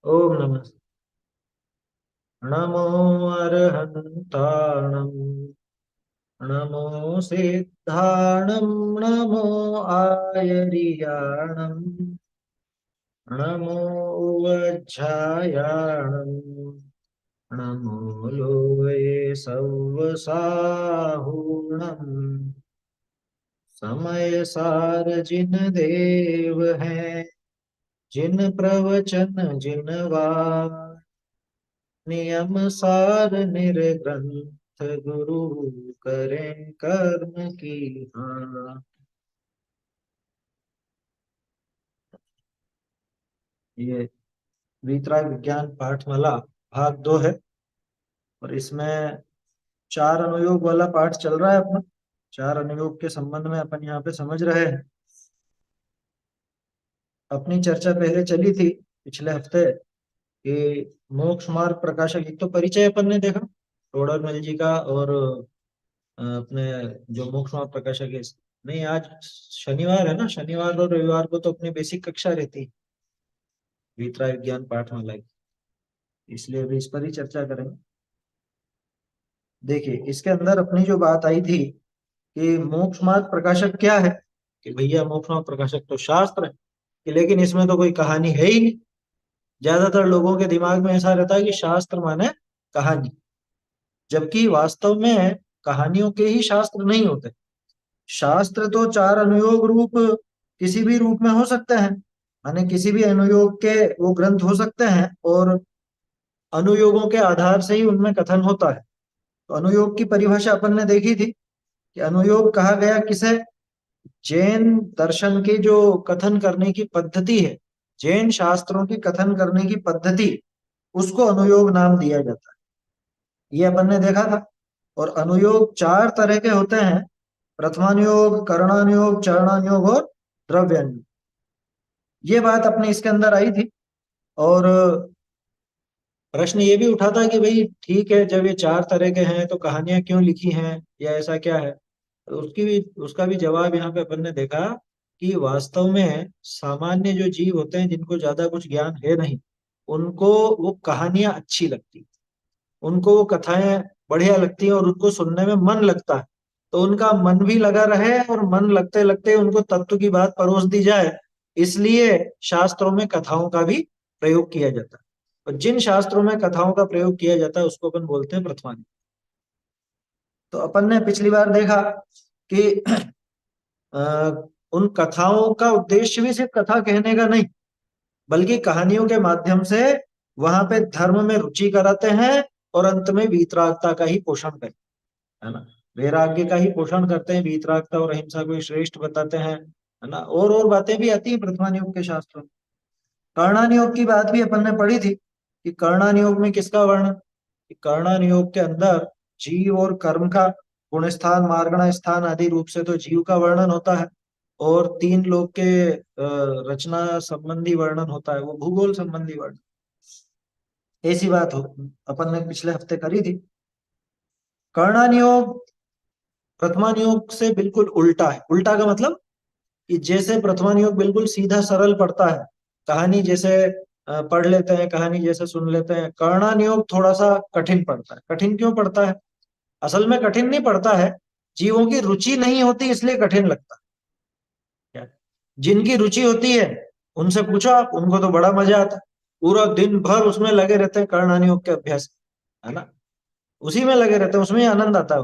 ओम नमः। नमो अर्हन्ताणं, नमो सिद्धाणं, नमो आयर्याणं, नमो वज्झायाणं, नमो लोये सव्वसाहुणम्। समय सार जिन देव हैं, जिन प्रवचन जिन वार, नियम सार निर्ग्रंथ गुरु करें कर्म की हाँ। ये वीतराग विज्ञान पाठमाला भाग 2 है। और इसमें 4 अनुयोग वाला पाठ चल रहा है अपना। 4 अनुयोग के संबंध में अपन यहाँ पे समझ रहे हैं। अपनी चर्चा पहले चली थी पिछले हफ्ते कि मोक्ष मार्ग प्रकाशक, एक तो परिचय अपन ने देखा टोडरमल जी का, और अपने जो मोक्ष मार्ग प्रकाशक है। नहीं, आज शनिवार है ना, शनिवार और रविवार को तो अपनी बेसिक कक्षा रहती है वीतरा विज्ञान पाठमाला की, इसलिए अभी इस पर ही चर्चा करेंगे। देखिए, इसके अंदर अपनी जो बात आई थी कि मोक्ष मार्ग प्रकाशक क्या है, कि भैया मोक्ष मार्ग प्रकाशक तो शास्त्र है, कि लेकिन इसमें तो कोई कहानी है ही नहीं। ज्यादातर लोगों के दिमाग में ऐसा रहता है कि शास्त्र माने कहानी, जबकि वास्तव में कहानियों के ही शास्त्र नहीं होते। शास्त्र तो 4 अनुयोग रूप किसी भी रूप में हो सकते हैं, माने किसी भी अनुयोग के वो ग्रंथ हो सकते हैं, और अनुयोगों के आधार से ही उनमें कथन होता है। तो अनुयोग की परिभाषा अपन ने देखी थी कि अनुयोग कहा गया किसे, जैन दर्शन की जो कथन करने की पद्धति है, जैन शास्त्रों की कथन करने की पद्धति, उसको अनुयोग नाम दिया जाता है। ये अपन ने देखा था। और अनुयोग 4 तरह के होते हैं: प्रथमानुयोग, करणानुयोग, चरणानुयोग और द्रव्यानुयोग। ये बात अपने इसके अंदर आई थी। और प्रश्न ये भी उठा था कि भाई ठीक है, जब ये 4 तरह के हैं तो कहानियां क्यों लिखी हैं, या ऐसा क्या है। तो उसका भी जवाब यहाँ पे अपन ने देखा कि वास्तव में सामान्य जो जीव होते हैं, जिनको ज्यादा कुछ ज्ञान है नहीं, उनको वो कहानियां अच्छी लगती, उनको वो कथाएं बढ़िया लगती हैं, और उनको सुनने में मन लगता है। तो उनका मन भी लगा रहे, और मन लगते लगते उनको तत्व की बात परोस दी जाए, इसलिए शास्त्रों में कथाओं का भी प्रयोग किया जाता है। और जिन शास्त्रों में कथाओं का प्रयोग किया जाता है उसको अपन बोलते हैं प्रथमानी। तो अपन ने पिछली बार देखा कि अ, उन कथाओं का उद्देश्य भी सिर्फ कथा कहने का नहीं, बल्कि कहानियों के माध्यम से वहां पे धर्म में रुचि कराते हैं, और अंत में वीतरागता का ही पोषण करते हैं, है ना। वैराग्य का ही पोषण करते हैं, वीतरागता और अहिंसा को ही श्रेष्ठ बताते हैं, है ना। और बातें भी आती है प्रथमानुयोग के शास्त्रों में। कर्णानुयोग की बात भी अपन ने पढ़ी थी कि कर्णानुयोग में किसका वर्णन, कि कर्णानुयोग के अंदर जीव और कर्म का, गुण स्थान, मार्गण स्थान आदि रूप से तो जीव का वर्णन होता है, और 3 लोक के रचना संबंधी वर्णन होता है, वो भूगोल संबंधी वर्णन। ऐसी बात हो अपन ने पिछले हफ्ते करी थी। कर्णानुयोग प्रथमानुयोग से बिल्कुल उल्टा है। उल्टा का मतलब कि जैसे प्रथमानुयोग बिल्कुल सीधा सरल पड़ता है, कहानी जैसे पढ़ लेते हैं, कहानी जैसे सुन लेते हैं, कर्णानुयोग थोड़ा सा कठिन पड़ता है। कठिन क्यों पड़ता है? असल में कठिन नहीं पड़ता है, जीवों की रुचि नहीं होती इसलिए कठिन लगता है। जिनकी रुचि होती है उनसे पूछो आप, उनको तो बड़ा मजा आता है, पूरा दिन भर उसमें लगे रहते हैं कर्णानुयोग के अभ्यास, है ना। उसी में लगे रहते हैं, उसमें ही आनंद आता है।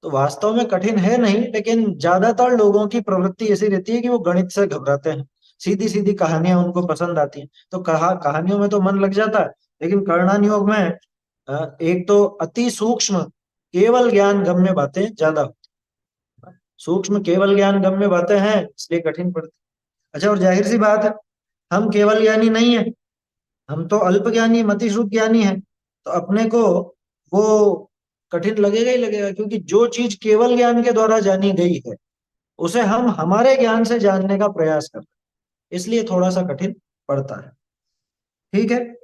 तो वास्तव में कठिन है नहीं, लेकिन ज्यादातर लोगों की प्रवृत्ति ऐसी रहती है कि वो गणित से घबराते हैं, सीधी सीधी कहानियां उनको पसंद आती हैं, तो कहानियों में तो मन लग जाता है। लेकिन कर्णानुयोग में एक तो अति सूक्ष्म केवल ज्ञान गम्य बातें ज्यादा होती हैं। सूक्ष्म केवल ज्ञान गम्य बातें हैं इसलिए कठिन पड़ती। अच्छा, और जाहिर सी बात है, हम केवल ज्ञानी नहीं है, हम तो अल्प ज्ञानी, मतिश्रुत ज्ञानी है। तो अपने को वो कठिन लगेगा ही लगेगा, क्योंकि जो चीज केवल ज्ञान के द्वारा जानी गई है उसे हम हमारे ज्ञान से जानने का प्रयास करते हैं, इसलिए थोड़ा सा कठिन पड़ता है। ठीक है,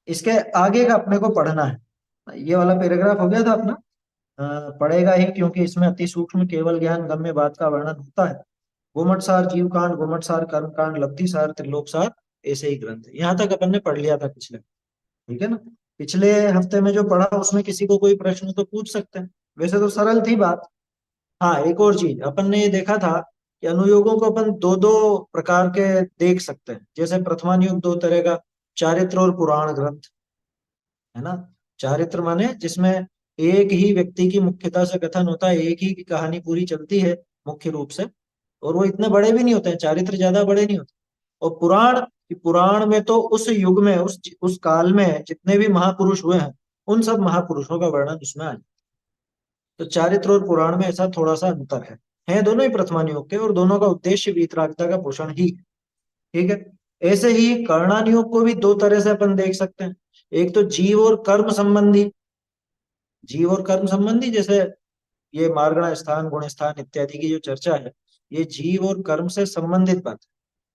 इसके आगे का अपने को पढ़ना है। ये वाला पैराग्राफ हो गया था अपना, पढ़ेगा ही, क्योंकि इसमें अति सूक्ष्म केवल ज्ञान गम्य बात का वर्णन होता है। गुमटसार जीव कांड, गुमटसार कर्म कांड, लब्धिसार त्रिलोकसार ऐसे ही ग्रंथ है। यहाँ तक अपन ने पढ़ लिया था पिछले, ठीक है ना। पिछले हफ्ते में जो पढ़ा उसमें किसी को कोई प्रश्न तो पूछ सकते हैं, वैसे तो सरल थी बात। हाँ, एक और चीज अपन ने ये देखा था कि अनुयोगों को अपन दो दो प्रकार के देख सकते हैं। जैसे प्रथमानुयोग दो तरह का, चारित्र और पुराण ग्रंथ, है ना। चारित्र माने जिसमें एक ही व्यक्ति की मुख्यता से कथन होता है, एक ही की कहानी पूरी चलती है मुख्य रूप से, और वो इतने बड़े भी नहीं होते हैं, चारित्र ज्यादा बड़े नहीं होते। और पुराण, कि पुराण में तो उस युग में, उस काल में जितने भी महापुरुष हुए हैं, उन सब महापुरुषों का वर्णन उसमें आ जाए। तो चारित्र और पुराण में ऐसा थोड़ा सा अंतर है दोनों ही प्रथमानुयोग के, और दोनों का उद्देश्य वीतरागता का पोषण ही है, ठीक है। ऐसे ही कर्णानुयोग को भी दो तरह से अपन देख सकते हैं। एक तो जीव और कर्म संबंधी, जीव और कर्म संबंधी, जैसे ये मार्गण स्थान, गुण स्थान इत्यादि की जो चर्चा है, ये जीव और कर्म से संबंधित बात है।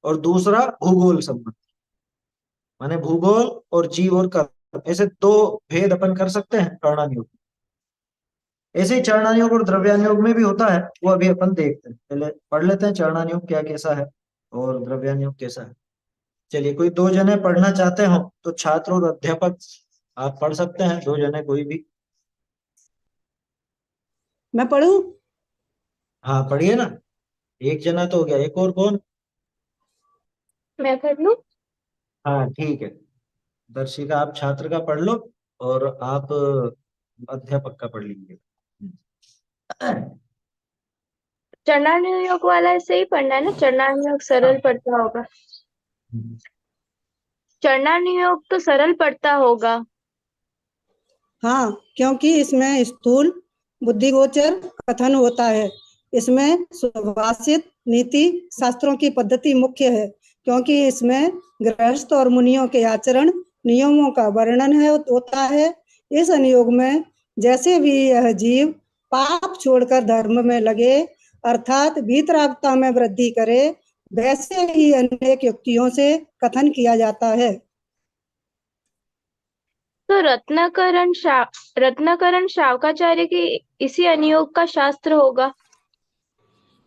और दूसरा भूगोल संबंधी, माने भूगोल और जीव और कर्म, ऐसे दो भेद अपन कर सकते हैं कर्णानुयोग। ऐसे ही चरणानुयोग और द्रव्यानुयोग में भी होता है, वो अभी अपन देखते हैं। पहले पढ़ लेते हैं चरणानुयोग क्या कैसा है और द्रव्यानुयोग कैसा है। चलिए, कोई दो जने पढ़ना चाहते हो तो छात्र और अध्यापक आप पढ़ सकते हैं, दो जने कोई भी। मैं पढ़ूं? हाँ पढ़िए ना, एक जना तो हो गया, एक और कौन? मैं कर लूं? हाँ ठीक है, दर्शिका आप छात्र का पढ़ लो और आप अध्यापक का पढ़ लीजिए। चरणानुयोग वाला ऐसे ही पढ़ना है ना, चरणानुयोग सरल हाँ। पढ़ता होगा। चरणानुयोग तो सरल पढ़ता होगा। हाँ, क्योंकि इसमें स्थूल बुद्धिगोचर कथन होता है। इसमें सुभाषित नीति शास्त्रों की पद्धति मुख्य है, क्योंकि इसमें गृहस्थ और मुनियों के आचरण नियमों का वर्णन होता है। इस अनुयोग में जैसे भी यह जीव पाप छोड़कर धर्म में लगे, अर्थात वीतरागता में वृद्धि करे, वैसे ही अनेक युक्तियों से कथन किया जाता है। तो रत्नाकरण शावकाचार्य के इसी अनुयोग का शास्त्र होगा।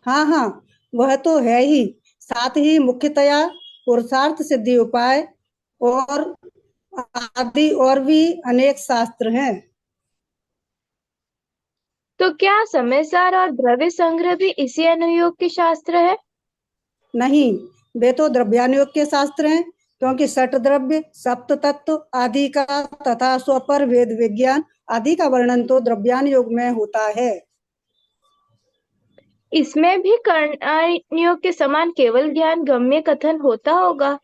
हाँ हाँ, वह तो है ही। साथ ही मुख्यतया पुरुषार्थ सिद्धि उपाय और आदि और भी अनेक शास्त्र हैं। तो क्या समयसार और द्रव्य संग्रह भी इसी अनुयोग के शास्त्र है? नहीं, वे तो द्रव्यानुयोग के शास्त्र हैं, क्योंकि षट द्रव्य, सप्त तत्व आदि का तथा स्वपर वेद विज्ञान आदि का वर्णन तो द्रव्यानुयोग में होता है। इसमें भी कर्णानुयोग के समान केवल ज्ञान गम्य कथन होता होगा।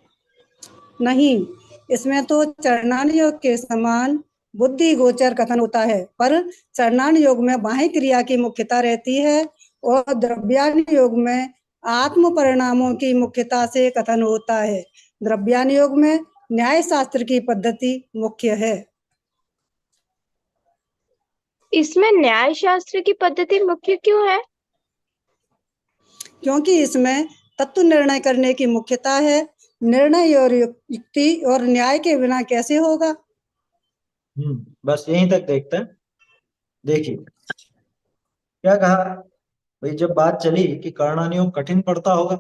नहीं, इसमें तो चरणानुयोग के समान बुद्धि गोचर कथन होता है, पर चरणानुयोग में बाह्य क्रिया की मुख्यता रहती है और द्रव्यानुयोग में आत्म परिणामों की मुख्यता से कथन होता है। द्रव्यानुयोग में न्याय शास्त्र की पद्धति मुख्य है। इसमें न्याय शास्त्र की पद्धति मुख्य क्यों है? क्योंकि इसमें तत्व निर्णय करने की मुख्यता है। निर्णय और युक्ति और न्याय के बिना कैसे होगा? बस यहीं तक देखते हैं। देखिए क्या कहा भाई, जब बात चली कि कर्णानुयोग कठिन पड़ता होगा,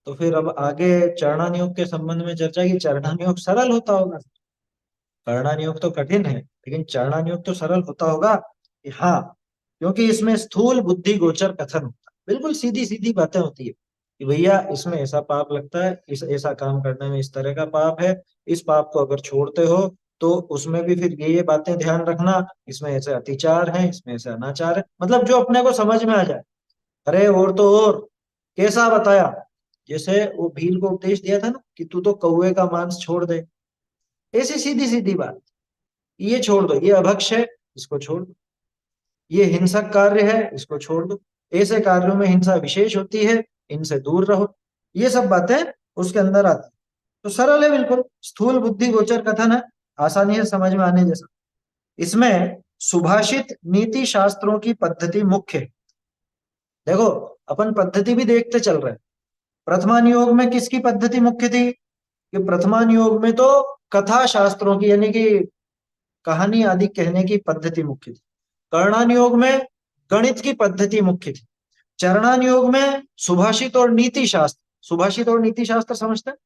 तो फिर अब आगे चरणानुयोग के संबंध में चर्चा की, चरणानुयोग सरल होता होगा। कर्णानुयोग तो कठिन है, लेकिन चरणानुयोग तो सरल होता होगा कि हाँ, क्योंकि इसमें स्थूल बुद्धि गोचर कथन होता है, बिल्कुल सीधी सीधी बातें होती है कि भैया इसमें ऐसा पाप लगता है, इस ऐसा काम करने में इस तरह का पाप है, इस पाप को अगर छोड़ते हो तो उसमें भी फिर ये बातें ध्यान रखना, इसमें ऐसे अतिचार है, इसमें ऐसे अनाचार है, मतलब जो अपने को समझ में आ जाए। अरे और तो और, कैसा बताया, जैसे वो भील को उपदेश दिया था ना कि तू तो कौवे का मांस छोड़ दे, ऐसी सीधी सीधी बात। ये छोड़ दो, ये अभक्ष है, इसको छोड़ दो, ये हिंसक कार्य है, इसको छोड़ दो, ऐसे कार्यों में हिंसा विशेष होती है, इनसे दूर रहो, ये सब बातें उसके अंदर आती। तो सरल है बिल्कुल, स्थूल बुद्धि गोचर कथन है, आसानी से समझ में आने जैसा। इसमें सुभाषित नीति शास्त्रों की पद्धति मुख्य है। देखो, अपन पद्धति भी देखते चल रहे हैं। प्रथमानुयोग में किसकी पद्धति मुख्य थी? कि प्रथमानुयोग में तो कथा शास्त्रों की, यानी कि कहानी आदि कहने की पद्धति मुख्य थी। कर्णानुयोग में गणित की पद्धति मुख्य थी। चरणानुयोग में सुभाषित और नीति शास्त्र, सुभाषित और नीति शास्त्र समझते हैं?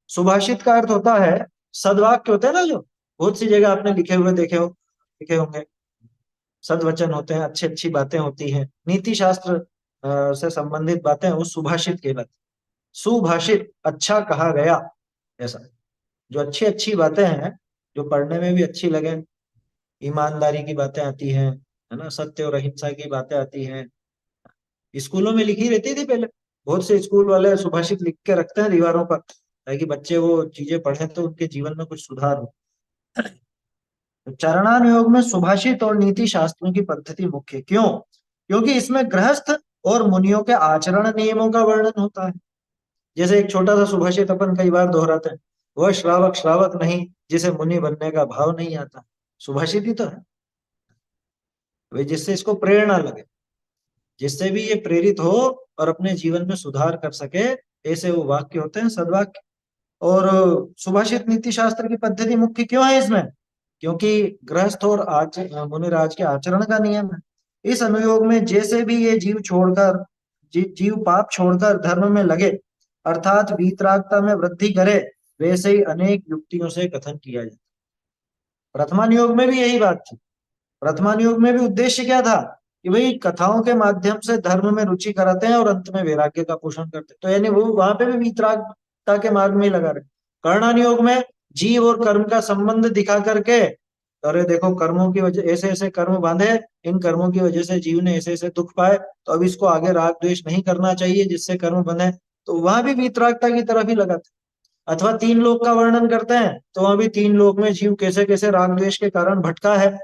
सुभाषित का अर्थ होता है, सदवाक्य होते हैं ना, जो बहुत सी जगह आपने लिखे हुए लिखे होंगे, सदवचन होते हैं, अच्छी अच्छी बातें होती हैं, नीति शास्त्र से संबंधित बातें, वो सुभाषित कहलाती। सुभाषित, अच्छा कहा गया, ऐसा जो अच्छी अच्छी बातें हैं, जो पढ़ने में भी अच्छी लगे, ईमानदारी की बातें आती हैं, है ना, सत्य और अहिंसा की बातें आती हैं, स्कूलों में लिखी रहती थी पहले। बहुत से स्कूल वाले सुभाषित लिख के रखते हैं दीवारों पर, ताकि बच्चे वो चीजें पढ़ें तो उनके जीवन में कुछ सुधार हो। तो चरणानुयोग में सुभाषित और नीति शास्त्रों की पद्धति मुख्य, क्यों? क्योंकि इसमें गृहस्थ और मुनियों के आचरण नियमों का वर्णन होता है। जैसे एक छोटा सा सुभाषित अपन कई बार दोहराते हैं, वह श्रावक श्रावक नहीं जिसे मुनि बनने का भाव नहीं आता। सुभाषित ही तो है वे, जिससे इसको प्रेरणा लगे, जिससे भी ये प्रेरित हो और अपने जीवन में सुधार कर सके, ऐसे वो वाक्य होते हैं, सदवाक्य। और सुभाषित नीति शास्त्र की पद्धति मुख्य क्यों है इसमें? क्योंकि गृहस्थ और मुनिराज के आचरण का नियम है। इस अनुयोग में जैसे भी ये जीव पाप छोड़कर धर्म में लगे, अर्थात वीतरागता में वृद्धि करे, वैसे ही अनेक युक्तियों से कथन किया जाता है। प्रथमानुयोग में भी यही बात थी। प्रथमानुयोग में भी उद्देश्य क्या था कि भाई कथाओं के माध्यम से धर्म में रुचि कराते हैं और अंत में वैराग्य का पोषण करते हैं, तो यानी वो वहां पे भी वीतरागता के मार्ग में ही लगा रहे। कर्णानुयोग में जीव और कर्म का संबंध दिखा करके, अरे देखो कर्मों की वजह, ऐसे ऐसे कर्म बांधे, इन कर्मों की वजह से जीव ने ऐसे ऐसे दुख पाए, तो अब इसको आगे राग द्वेष नहीं करना चाहिए जिससे कर्म बने, तो वहां भी वीतरागता की तरफ ही लगाते। अथवा तीन लोक का वर्णन करते हैं, तो वहां भी तीन लोक में जीव कैसे कैसे राग द्वेष के कारण भटका है,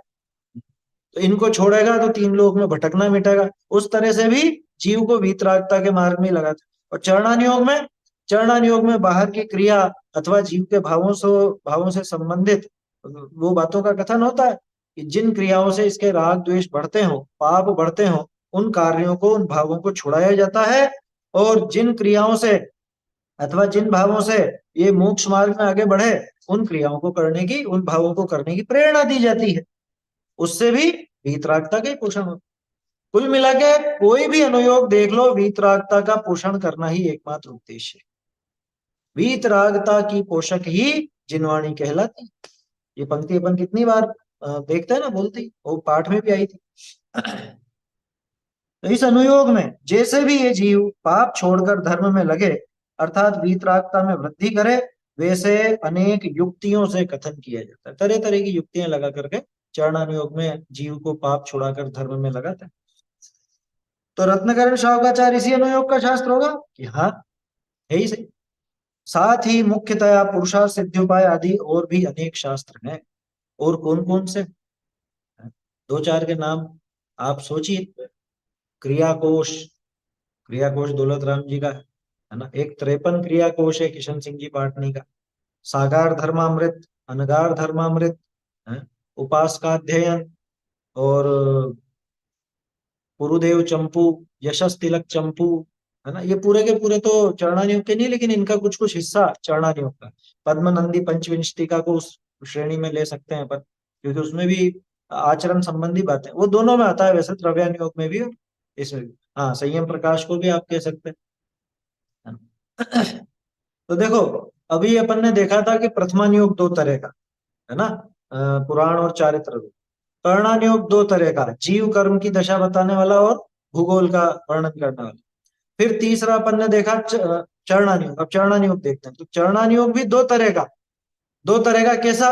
तो इनको छोड़ेगा तो तीन लोक में भटकना मिटेगा। उस तरह से भी जीव को वीतरागता के मार्ग में लगाते। और चरणानुयोग में बाहर की क्रिया अथवा जीव के भावों से संबंधित वो बातों का कथन होता है कि जिन क्रियाओं से इसके राग द्वेष बढ़ते हो, पाप बढ़ते हो, उन कार्यों को, उन भावों को छुड़ाया जाता है, और जिन क्रियाओं से अथवा जिन भावों से ये मोक्ष मार्ग में आगे बढ़े, उन क्रियाओं को करने की, उन भावों को करने की प्रेरणा दी जाती है। उससे भी वीतरागता का ही पोषण होता है। कुल मिला के कोई भी अनुयोग देख लो, वीतरागता का पोषण करना ही एकमात्र उद्देश्य है। वीतरागता की पोषक ही जिनवाणी कहलाती। ये पंक्ति अपन कितनी बार देखते हैं ना, बोलती, वो पाठ में भी आई थी। तो इस अनुयोग में जैसे भी ये जीव पाप छोड़कर धर्म में लगे, अर्थात वीतरागता में वृद्धि करे, वैसे अनेक युक्तियों से कथन किया जाता है। तरह तरह की युक्तियां लगा करके चरणानुयोग में जीव को पाप छुड़ाकर धर्म में लगाता है। तो रत्नकरण शावकाचार्य इसी अनुयोग का शास्त्र होगा कि हाँ, है ही सही। साथ ही मुख्यतया पुरुषार्थ सिद्धियोपाय आदि और भी अनेक शास्त्र हैं। और कौन कौन से? दो चार के नाम आप सोचिए। क्रियाकोश, क्रियाकोश दौलत राम जी का है ना। एक 53 क्रियाकोश है किशन सिंह जी पाटनी का। सागार धर्मामृत, अनगार धर्मामृत, है, उपासकाध्ययन, और पुरुदेव चंपू, यशस तिलक चंपू, है ना। ये पूरे के पूरे तो चरणानुयोग के नहीं, लेकिन इनका कुछ कुछ हिस्सा चरणानुयोग का। पद्मनंदी पंचविंशतिका को उस श्रेणी में ले सकते हैं अपन, क्योंकि उसमें भी आचरण संबंधी बातें, वो दोनों में आता है वैसे, द्रव्यानुयोग में भी और इसमें भी। हाँ, संयम प्रकाश को भी आप कह सकते हैं, है ना। तो देखो, अभी अपन ने देखा था कि प्रथमानुयोग दो तरह का है ना, पुराण और चारित्र। कर्णानुयोग दो तरह का, जीव कर्म की दशा बताने वाला और भूगोल का वर्णन करने वाला। फिर तीसरा अपन ने देखा चरणानुयोग। अब चरणानुयोग देखते हैं। तो चरणानुयोग भी दो तरह का। दो तरह का कैसा?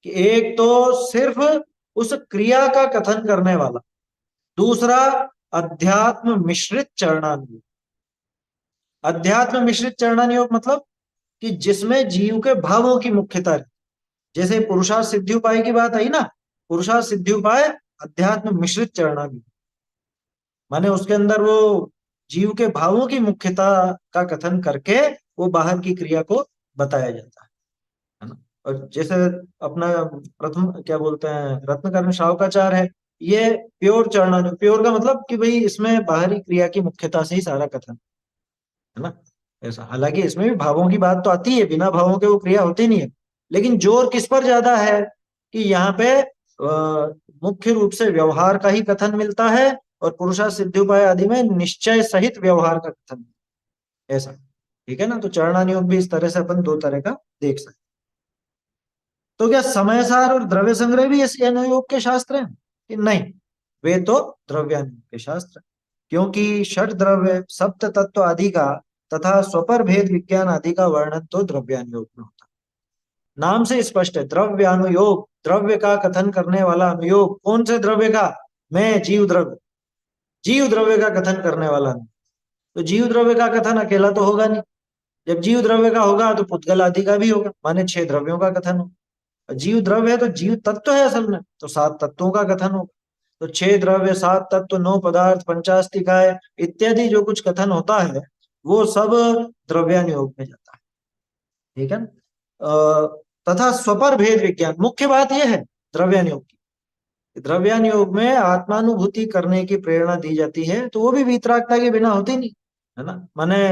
कि एक तो सिर्फ उस क्रिया का कथन करने वाला, दूसरा अध्यात्म मिश्रित चरणानुयोग। अध्यात्म मिश्रित चरणानुयोग मतलब कि जिसमें जीव के भावों की मुख्यता है। जैसे पुरुषार्थ सिद्धि उपाय की बात आई ना, पुरुषार्थ सिद्धि उपाय अध्यात्म मिश्रित चरणानुयोग, माने उसके अंदर वो जीव के भावों की मुख्यता का कथन करके वो बाहर की क्रिया को बताया जाता है ना। और जैसे अपना प्रथम क्या बोलते हैं, रत्नकर्ण शावकाचार है, ये प्योर चरणानुयोग। प्योर का मतलब कि भाई इसमें बाहरी क्रिया की मुख्यता से ही सारा कथन, है ना, ऐसा। हालांकि इसमें भी भावों की बात तो आती है, बिना भावों के वो क्रिया होती नहीं है, लेकिन जोर किस पर ज्यादा है कि यहाँ पे मुख्य रूप से व्यवहार का ही कथन मिलता है, और पुरुषार्थ सिद्धि उपाय आदि में निश्चय सहित व्यवहार का कथन, ऐसा। ठीक है ना। तो चरणानुयोग भी इस तरह से अपन दो तरह का देख सकते। तो क्या समय सार और द्रव्य संग्रह भी इस अनुयोग के शास्त्र हैं कि नहीं? वे तो द्रव्यानुयोग के शास्त्र हैं। क्योंकि षट द्रव्य सप्त तत्व आदि का तथा स्वपर भेद विज्ञान आदि का वर्णन तो द्रव्यानुयोग में होता है। नाम से स्पष्ट है, द्रव्यानुयोग, द्रव्य का कथन करने वाला अनुयोग। कौन से द्रव्य का? मैं जीव द्रव्य, जीव द्रव्य का कथन करने वाला अनुयोग। तो जीव द्रव्य का कथन अकेला तो होगा नहीं। जब जीव द्रव्य का होगा तो पुद्गल आदि का भी होगा, माने 6 द्रव्यों का कथन होगा। जीव द्रव्य है तो जीव तत्व है असल में, तो 7 तत्वों का कथन होगा। तो 6 द्रव्य, 7 तत्व, 9 पदार्थ, 50 इत्यादि जो कुछ कथन होता है वो सब द्रव्यानुयोग में जाता है। ठीक है ना। तथा स्वपर भेद विज्ञान, मुख्य बात यह है द्रव्यानुयोग की। द्रव्यानुयोग में आत्मानुभूति करने की प्रेरणा दी जाती है, तो वो भी वीतरागता के बिना होती नहीं, है ना। माने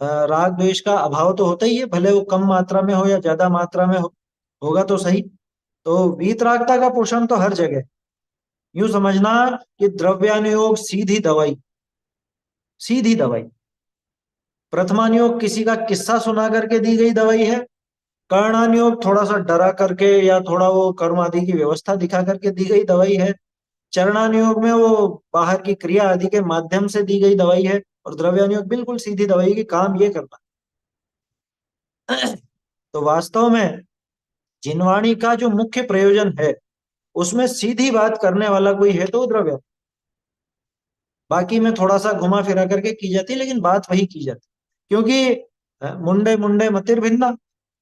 राग द्वेष का अभाव तो होता ही है, भले वो कम मात्रा में हो या ज्यादा मात्रा में हो, होगा तो सही। तो वीतरागता का पोषण तो हर जगह। यूं समझना कि द्रव्यानुयोग सीधी दवाई, सीधी दवाई। प्रथमानुयोग किसी का किस्सा सुना करके दी गई दवाई है। कर्णानुयोग थोड़ा सा डरा करके या थोड़ा वो कर्म आदि की व्यवस्था दिखा करके दी गई दवाई है। चरणानुयोग में वो बाहर की क्रिया आदि के माध्यम से दी गई दवाई है। और द्रव्यानुयोग बिल्कुल सीधी दवाई की काम ये करना। तो वास्तव में जिनवाणी का जो मुख्य प्रयोजन है उसमें सीधी बात करने वाला कोई है तो द्रव्य। बाकी में थोड़ा सा घुमा फिरा करके की जाती है, लेकिन बात वही की जाती है। क्योंकि मुंडे मुंडे मतिर भिन्ना,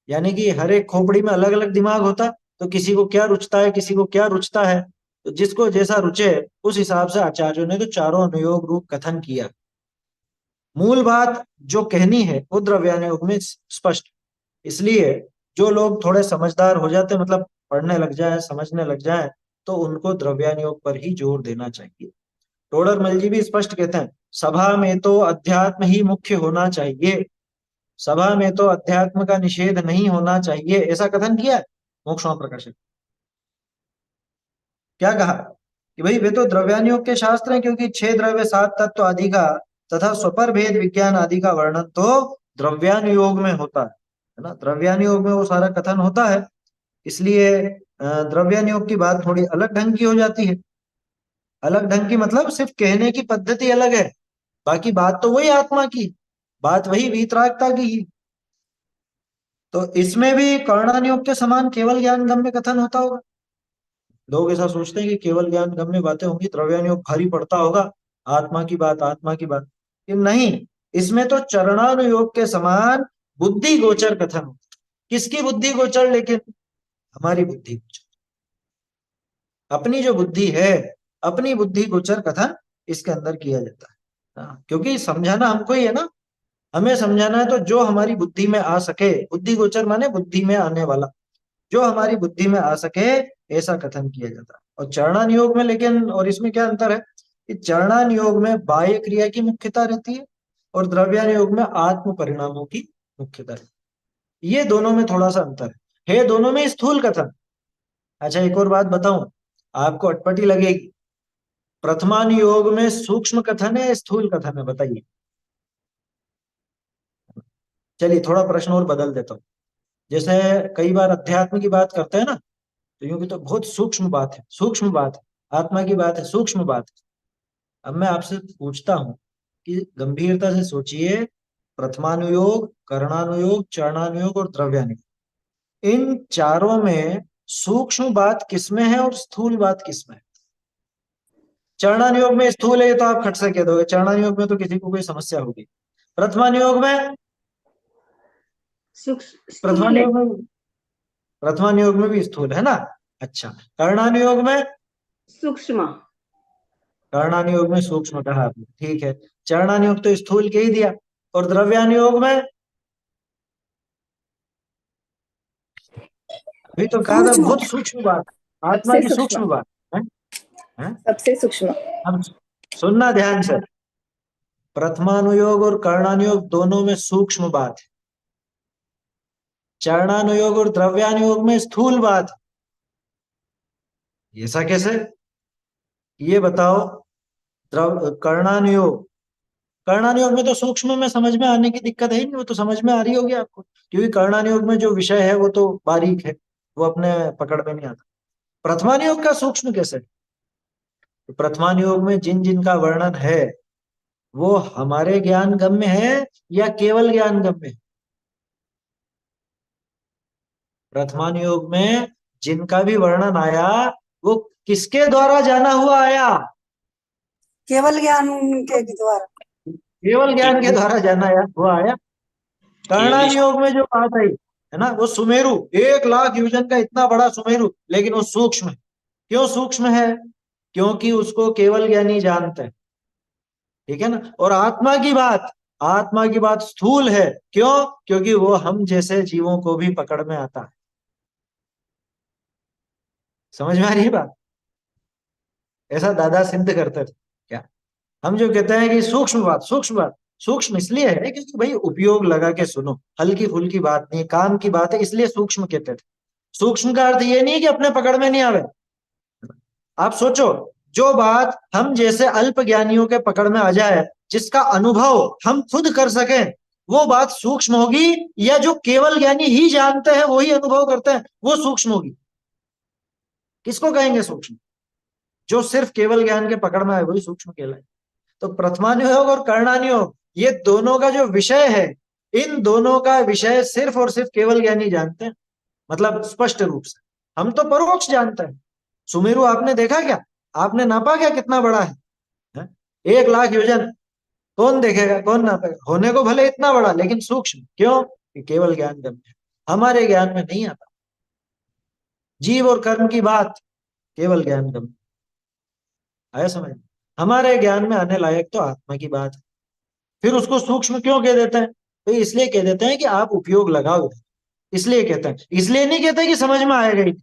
यानी कि हर एक खोपड़ी में अलग अलग दिमाग होता। तो किसी को क्या रुचता है, किसी को क्या रुचता है, तो जिसको जैसा रुचे उस हिसाब से आचार्यों ने तो चारों अनुयोग रूप कथन किया। मूल बात जो कहनी है वो द्रव्यानुयोग में स्पष्ट। इसलिए जो लोग थोड़े समझदार हो जाते, मतलब पढ़ने लग जाए, समझने लग जाए, तो उनको द्रव्यानुयोग पर ही जोर देना चाहिए। टोडरमल जी भी स्पष्ट कहते हैं, सभा में तो अध्यात्म ही मुख्य होना चाहिए, सभा में तो अध्यात्म का निषेध नहीं होना चाहिए, ऐसा कथन किया है मोक्षों प्रकाशक। क्या कहा कि भाई वे तो द्रव्यानुयोग के शास्त्र हैं, क्योंकि 6 द्रव्य, 7 तत्व आदि का तथा स्वपर भेद विज्ञान आदि का वर्णन तो द्रव्यानुयोग में होता है ना। द्रव्यानुयोग में वो सारा कथन होता है। इसलिए द्रव्यानुयोग की बात थोड़ी अलग ढंग की हो जाती है। अलग ढंग की मतलब सिर्फ कहने की पद्धति अलग है, बाकी बात तो वही आत्मा की, बात वही वीतरागता की ही। तो इसमें भी कर्णानुयोग के समान केवल ज्ञान गम्य कथन होता होगा। लोग ऐसा सोचते हैं कि केवल ज्ञान गम्य बातें होंगी, द्रव्यानुयोग भारी पड़ता होगा, आत्मा की बात, आत्मा की बात। कि नहीं, इसमें तो चरणानुयोग के समान बुद्धि गोचर कथन होता है। किसकी बुद्धि गोचर? लेकिन हमारी बुद्धि गोचर, अपनी जो बुद्धि है, अपनी बुद्धि गोचर कथन इसके अंदर किया जाता है। क्योंकि समझाना हमको ही है ना, हमें समझाना है। तो जो हमारी बुद्धि में आ सके, बुद्धि गोचर माने बुद्धि में आने वाला, जो हमारी बुद्धि में आ सके ऐसा कथन किया जाता है। और चरणानुयोग में लेकिन, और इसमें क्या अंतर है कि चरणानुयोग में बाह्य क्रिया की मुख्यता रहती है और द्रव्यानुयोग में आत्म परिणामों की मुख्यता रहती है। ये दोनों में थोड़ा सा अंतर है दोनों में स्थूल कथन। अच्छा, एक और बात बताऊं, आपको अटपटी लगेगी। प्रथमानुयोग में सूक्ष्म कथन है, स्थूल कथन है, बताइए। चलिए थोड़ा प्रश्न और बदल देता हूँ। जैसे कई बार अध्यात्म की बात करते हैं ना, तो यूं की तो बहुत सूक्ष्म बात है, सूक्ष्म बात है, आत्मा की बात है, सूक्ष्म बात है। अब मैं आपसे पूछता हूं कि गंभीरता से सोचिए, प्रथमानुयोग, कर्णानुयोग, चरणानुयोग और द्रव्यानुयोग, इन चारों में सूक्ष्म बात किसमें है और स्थूल बात किसमें है? चरणानुयोग में स्थूल है, ये तो आप खट से कह दोगे, चरणानुयोग में तो किसी को कोई समस्या होगी। प्रथमानुयोग में, स्थूल है। प्रथमानुयोग में, प्रथमानुयोग में भी स्थूल है ना। अच्छा, कर्णानुयोग में, सूक्ष्म। कर्णानुयोग में सूक्ष्म कहा आपने, ठीक है। चरणानुयोग तो स्थूल के ही दिया। और द्रव्यानुयोग में अभी तो कहा था सूक्ष्म, बहुत सूक्ष्म बात, आत्मा सबसे की सूक्ष्म, सूक्ष्म बात है, है? सबसे सूक्ष्म। अब सुनना ध्यान से, प्रथमानुयोग और कर्णानुयोग दोनों में सूक्ष्म बात है, चरणानुयोग और द्रव्यानुयोग में स्थूल बात है। ऐसा कैसे? ये बताओ। कर्णानुयोग, कर्णानी योग में तो सूक्ष्म में समझ में आने की दिक्कत है ही नहीं, वो तो समझ में आ रही होगी आपको, क्योंकि कर्णानी योग में जो विषय है वो तो बारीक है, वो अपने पकड़ में नहीं आता। प्रथमान योग का सूक्ष्म कैसे? तो प्रथमान योग में जिन जिन का वर्णन है वो हमारे ज्ञान गम्य है या केवल ज्ञान गम्य है? प्रथमान योग में जिनका भी वर्णन आया वो किसके द्वारा जाना हुआ आया? केवल ज्ञान के द्वारा। केवल ज्ञान के द्वारा जाना हुआ आया। कर्णान योग में जो बात आई है ना, वो सुमेरु 1 लाख योजन का इतना बड़ा सुमेरु, लेकिन वो सूक्ष्म है। क्यों सूक्ष्म है? क्योंकि उसको केवल ज्ञानी जानते हैं, ठीक है ना। और आत्मा की बात स्थूल है। क्यों? क्योंकि वो हम जैसे जीवों को भी पकड़ में आता है। समझ में आ रही है बात? ऐसा दादा सिद्ध करते थे क्या? हम जो कहते हैं कि सूक्ष्म बात सूक्ष्म इसलिए है क्योंकि भाई उपयोग लगा के सुनो, हल्की फुल्की बात नहीं, काम की बात है, इसलिए सूक्ष्म कहते थे। सूक्ष्म का अर्थ ये नहीं है कि अपने पकड़ में नहीं आवे। आप सोचो, जो बात हम जैसे अल्प ज्ञानियों के पकड़ में आ जाए, जिसका अनुभव हम खुद कर सके, वो बात सूक्ष्म होगी, या जो केवल ज्ञानी ही जानते हैं वही अनुभव करते हैं वो सूक्ष्म होगी? किसको कहेंगे सूक्ष्म? जो सिर्फ केवल ज्ञान के पकड़ में आए वही सूक्ष्म कहलाए। तो प्रथमान योग और कर्णानी योग, ये दोनों का जो विषय है, इन दोनों का विषय सिर्फ और सिर्फ केवल ज्ञानी जानते हैं, मतलब स्पष्ट रूप से। हम तो परोक्ष जानते हैं। सुमेरु आपने देखा क्या? आपने नापा क्या कितना बड़ा है? 1 लाख योजन कौन देखेगा, कौन नापेगा? होने को भले इतना बड़ा, लेकिन सूक्ष्म। क्यों? कि केवल ज्ञान गम्य है, हमारे ज्ञान में नहीं आता। जीव और कर्म की बात केवल ज्ञान गम्य। आया समझ? हमारे ज्ञान में आने लायक तो आत्मा की बात है। फिर उसको सूक्ष्म क्यों कह देते हैं? तो इसलिए कह देते हैं कि आप उपयोग लगाओ, इसलिए कहते हैं। इसलिए नहीं कहते कि समझ में आएगा ही।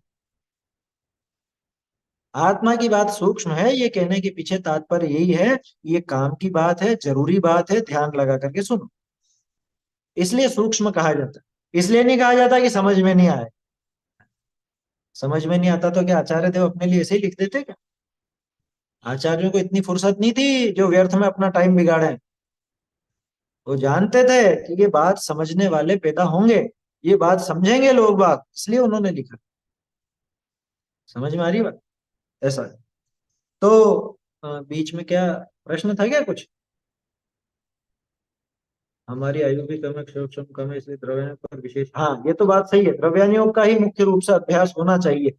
आत्मा की बात सूक्ष्म है, ये कहने के पीछे तात्पर्य यही है, ये काम की बात है, जरूरी बात है, ध्यान लगा करके सुनो, इसलिए सूक्ष्म कहा जाता है। इसलिए नहीं कहा जाता कि समझ में नहीं आए। समझ में नहीं आता तो क्या आचार्य देव अपने लिए ऐसे ही लिख देते क्या? आचार्यों को इतनी फुर्सत नहीं थी जो व्यर्थ में अपना टाइम बिगाड़े। वो जानते थे कि ये बात समझने वाले पैदा होंगे, ये बात समझेंगे लोग बात, इसलिए उन्होंने लिखा। समझ में आ रही बात? ऐसा है। तो बीच में क्या प्रश्न था क्या कुछ? हमारी आयु भी कम है, क्षम कम है, इसलिए द्रव्यान पर विशेष, हाँ ये तो बात सही है, द्रव्यानियोग का ही मुख्य रूप से अभ्यास होना चाहिए,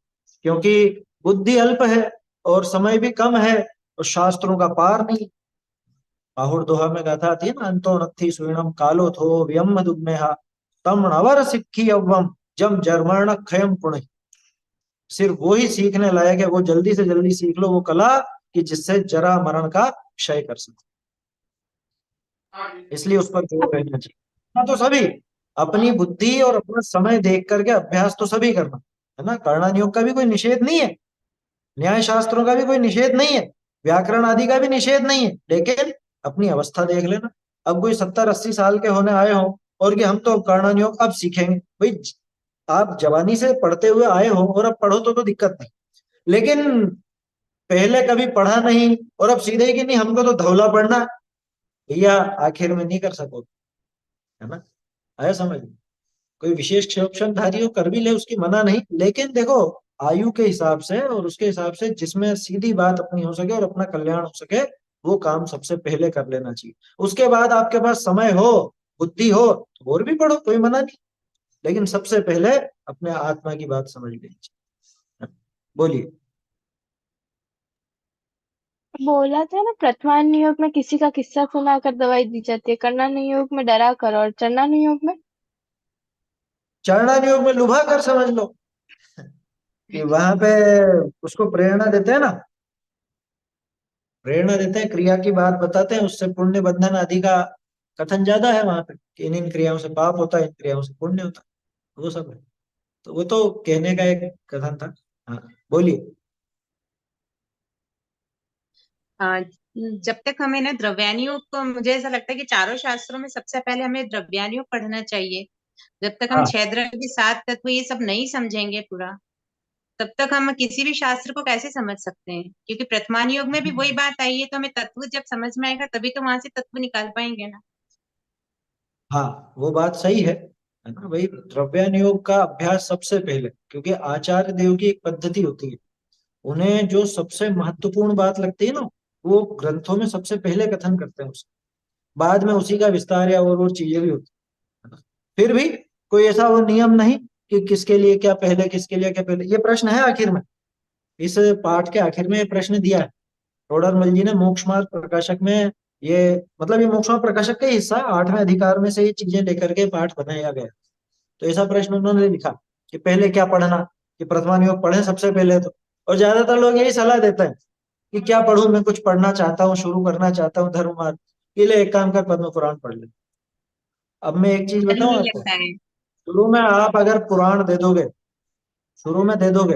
क्योंकि बुद्धि अल्प है और समय भी कम है और शास्त्रों का पार नहीं। आहुर दोहा में गाथा थी ना, अंतो नत्थी सुइणम कालो थो व्यम दुग्नेहा तम अवर सिक्खी अव्वम जम जर्मण क्षयम पुण्य। सिर्फ वो ही सीखने लायक है, वो जल्दी से जल्दी सीख लो वो कला कि जिससे जरा मरण का क्षय कर सके। इसलिए उस पर जोर रहना चाहिए। हाँ, तो सभी अपनी बुद्धि और अपना समय देख करके अभ्यास तो सभी करना है ना। कर्णन योग का भी कोई निषेध नहीं है, न्याय शास्त्रों का भी कोई निषेध नहीं है, व्याकरण आदि का भी निषेध नहीं है, लेकिन अपनी अवस्था देख लेना। अब कोई 70-80 साल के होने आए हो और कि हम तो अब कर्णन योग अब सीखेंगे, भाई आप जवानी से पढ़ते हुए आए हो और अब पढ़ो तो दिक्कत नहीं, लेकिन पहले कभी पढ़ा नहीं और अब सीधे कि नहीं हमको तो धौला पढ़ना, भैया आखिर में नहीं कर सकोगे, है ना। आया समझ में? कोई विशेष क्षमताधारी हो कर भी ले, उसकी मना नहीं, लेकिन देखो आयु के हिसाब से और उसके हिसाब से जिसमें सीधी बात अपनी हो सके और अपना कल्याण हो सके, वो काम सबसे पहले कर लेना चाहिए। उसके बाद आपके पास समय हो, बुद्धि हो तो और भी पढ़ो, कोई मना नहीं, लेकिन सबसे पहले अपने आत्मा की बात समझ लेनी चाहिए। बोलिए। बोला था ना, प्रथमान योग में किसी का किस्सा सुनाकर दवाई दी जाती है, कर्णन योग में डरा कर, और चरणन योग में चरणान योग में लुभा कर समझ लो कि वहां पे उसको प्रेरणा देते हैं ना, प्रेरणा देते हैं, क्रिया की बात बताते हैं, उससे पुण्य बंधन आदि का कथन ज्यादा है वहां पे कि इन इन क्रियाओं से पाप होता है, इन क्रियाओं से पुण्य होता है, वो सब है। तो वो तो कहने का एक कथन था। हाँ बोलिए। हाँ, जब तक हमें ना द्रव्यानियोग को, मुझे ऐसा लगता है कि चारों शास्त्रों में सबसे पहले हमें द्रव्यानियोग पढ़ना चाहिए। जब तक हम हाँ 6 द्रव्य 7 तत्व ये सब नहीं समझेंगे पूरा, तब तक हम किसी भी शास्त्र को कैसे समझ सकते हैं, क्योंकि प्रथमान योग में भी वही बात आई है, तो हमें तत्व जब समझ में आएगा तभी तो वहां से तत्व निकाल पाएंगे ना। हाँ, वो बात सही है ना भाई। द्रव्यानुयोग का अभ्यास सबसे पहले, क्योंकि आचार्य देव की एक पद्धति होती है, उन्हें जो सबसे महत्वपूर्ण बात लगती है ना, वो ग्रंथों में सबसे पहले कथन करते हैं उसका, बाद में उसी का विस्तार या और चीजें भी होती है ना। फिर भी कोई ऐसा वो नियम नहीं कि किसके लिए क्या पहले, किसके लिए क्या पहले। ये प्रश्न है आखिर में, इस पाठ के आखिर में ये प्रश्न दिया है टोडरमल जी ने मोक्ष मार्ग प्रकाशक में। ये मतलब ये मोक्ष मार्ग प्रकाशक का ही हिस्सा है, 8वें अधिकार में से ये चीजें लेकर के पाठ बनाया गया। तो ऐसा प्रश्न उन्होंने लिखा कि पहले क्या पढ़ना, कि प्रथमान योग पढ़े सबसे पहले तो। और ज्यादातर लोग यही सलाह देते हैं कि क्या पढ़ूं, मैं कुछ पढ़ना चाहता हूँ, शुरू करना चाहता हूँ धर्म मार्ग के लिए, एक काम कर पद्म पुराण पढ़ ले। अब मैं एक चीज मन बताऊं नहीं आपको, लगता है। शुरू में आप अगर पुराण दे दोगे, शुरू में दे दोगे,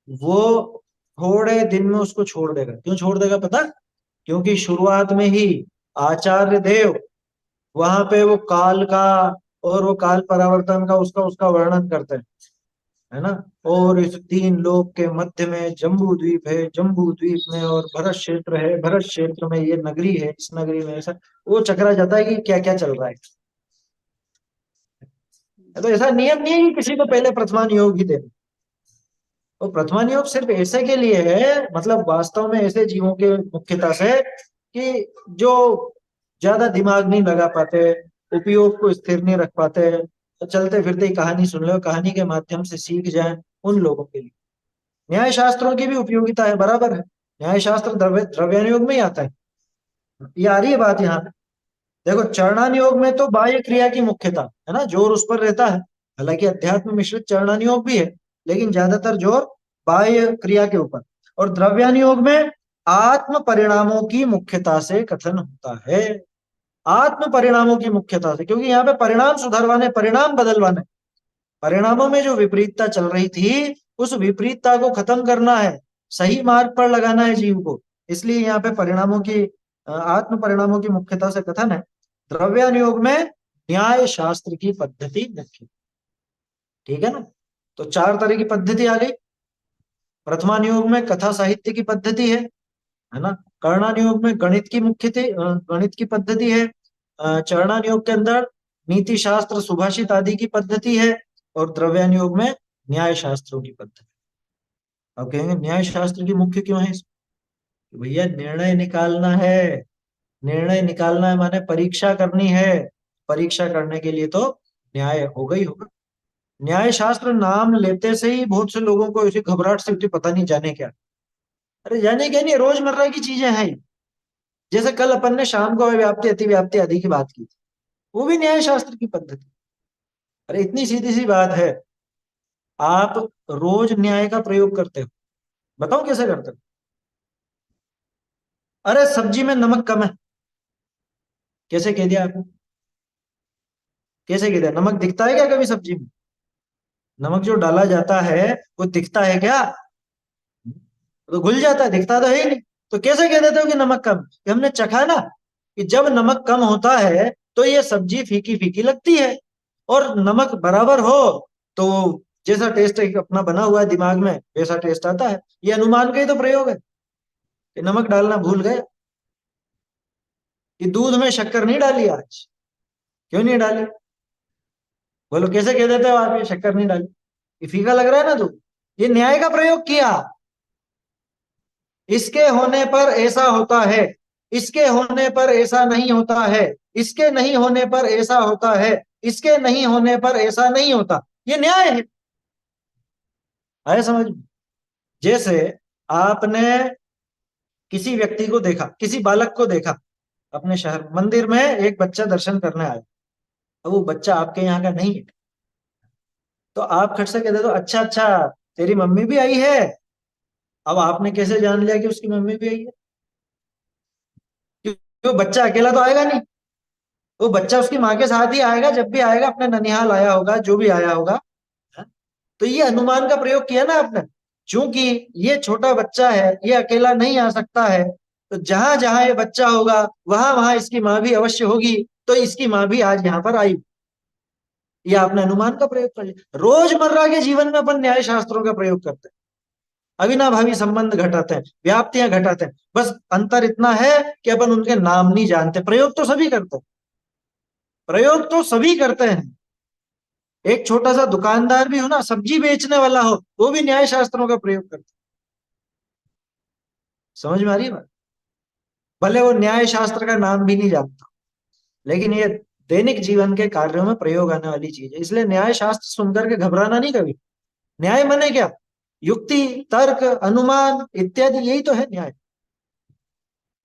वो थोड़े दिन में उसको छोड़ देगा। क्यों छोड़ देगा पता? क्योंकि शुरुआत में ही आचार्य देव वहां पे वो काल का और वो काल परावर्तन का उसका उसका वर्णन करते हैं, है ना। और इस 3 लोक के मध्य में जम्बू द्वीप है, जम्बू द्वीप में और भरत क्षेत्र है, भरत क्षेत्र में ये नगरी है, इस नगरी में ऐसा वो चकरा जाता है कि क्या क्या चल रहा है। तो ऐसा नियम नहीं है कि किसी को पहले प्रथमान योग ही देना। तो प्रथमान योग सिर्फ ऐसे के लिए है, मतलब वास्तव में ऐसे जीवों के मुख्यता से कि जो ज्यादा दिमाग नहीं लगा पाते, उपयोग को स्थिर नहीं रख पाते, तो चलते फिरते ही कहानी सुन लो, कहानी के माध्यम से सीख जाए, उन लोगों के लिए। न्याय शास्त्रों की भी उपयोगिता है, बराबर है। न्याय शास्त्र द्रव्यानुयोग में ही आता है। ये आ रही है बात यहाँ पे। देखो चरणानुयोग में तो बाह्य क्रिया की मुख्यता है ना, जोर उस पर रहता है। हालांकि अध्यात्म मिश्रित चरणानुयोग भी है, लेकिन ज्यादातर जोर बाह्य क्रिया के ऊपर। और द्रव्यानुयोग में आत्म परिणामों की मुख्यता से कथन होता है। आत्म परिणामों की मुख्यता से, क्योंकि यहाँ पे परिणाम सुधरवाने, परिणाम बदलवाने, परिणामों में जो विपरीतता चल रही थी उस विपरीतता को खत्म करना है, सही मार्ग पर लगाना है जीव को। इसलिए यहाँ पे परिणामों की, आत्म परिणामों की मुख्यता से कथन है। द्रव्यानुयोग में न्याय शास्त्र की पद्धति मुख्य, ठीक है ना। तो 4 तरह की पद्धति आ गई। प्रथमानुयोग में कथा साहित्य की पद्धति है ना। कर्णानुयोग में गणित की मुख्य गणित की पद्धति है। चरणानुयोग के अंदर नीति शास्त्र सुभाषित आदि की पद्धति है। और द्रव्यानुयोग में न्याय शास्त्रों की पद्धति। अब कहेंगे न्याय शास्त्र की मुख्य क्यों है इसमें? कि भैया निर्णय निकालना है, निर्णय निकालना है माने परीक्षा करनी है, परीक्षा करने के लिए तो न्याय होगा ही होगा। न्याय शास्त्र नाम लेते से ही बहुत से लोगों को ऐसी घबराहट से होती, पता नहीं जाने क्या। अरे जाने क्या नहीं, रोजमर्रा की चीजें हैं। जैसे कल अपन ने शाम को व्याप्ति अति व्याप्ति आदि की बात की थी, वो भी न्याय शास्त्र की पद्धति। अरे इतनी सीधी सी बात है, आप रोज न्याय का प्रयोग करते हो, बताओ कैसे करते हो? अरे सब्जी में नमक कम है, कैसे कह दिया आपने? कैसे कह दिया? नमक दिखता है क्या कभी सब्जी में? नमक जो डाला जाता है वो दिखता है क्या? तो घुल जाता है, दिखता तो है ही नहीं। तो कैसे कह देते हो कि नमक कम? कि हमने चखा ना, कि जब नमक कम होता है तो ये सब्जी फीकी फीकी लगती है, और नमक बराबर हो तो जैसा टेस्ट अपना बना हुआ है दिमाग में वैसा टेस्ट आता है। ये अनुमान का ही तो प्रयोग है कि नमक डालना भूल गए, कि दूध में शक्कर नहीं डाली आज। क्यों नहीं डाली? बोलो कैसे कह देते हो आप ये शक्कर नहीं डाली? ये फीका लग रहा है ना दूध। ये न्याय का प्रयोग किया, इसके होने पर ऐसा होता है, इसके होने पर ऐसा नहीं होता है, इसके नहीं होने पर ऐसा होता है, इसके नहीं होने पर ऐसा नहीं होता। ये न्याय है। आया समझ में? जैसे आपने किसी व्यक्ति को देखा, किसी बालक को देखा, अपने शहर मंदिर में एक बच्चा दर्शन करने आया, अब वो बच्चा आपके यहाँ का नहीं है, तो आप खट से कहते तो अच्छा अच्छा तेरी मम्मी भी आई है। अब आपने कैसे जान लिया कि उसकी मम्मी भी आई है? क्योंकि वो बच्चा अकेला तो आएगा नहीं, वो बच्चा उसकी माँ के साथ ही आएगा, जब भी आएगा अपने ननिहाल आया होगा, जो भी आया होगा। तो ये अनुमान का प्रयोग किया ना आपने। चूंकि ये छोटा बच्चा है, ये अकेला नहीं आ सकता है, तो जहां जहां ये बच्चा होगा वहां वहां इसकी माँ भी अवश्य होगी, तो इसकी माँ भी आज यहाँ पर आई। या आपने अनुमान का प्रयोग कर लिया। रोजमर्रा के जीवन में अपन न्याय शास्त्रों का प्रयोग करते हैं, अविनाभावी संबंध घटाते हैं, व्याप्तियां घटाते हैं। बस अंतर इतना है कि अपन उनके नाम नहीं जानते। प्रयोग तो सभी करते हैं, प्रयोग तो सभी करते हैं। एक छोटा सा दुकानदार भी हो ना, सब्जी बेचने वाला हो, वो भी न्याय शास्त्रों का प्रयोग करता है। समझ में आ रही है बात? भले वो न्याय शास्त्र का नाम भी नहीं जानता, लेकिन ये दैनिक जीवन के कार्यों में प्रयोग आने वाली चीज है। इसलिए न्याय शास्त्र सुनकर के घबराना नहीं कभी। न्याय माने क्या? युक्ति, तर्क, अनुमान इत्यादि, यही तो है न्याय।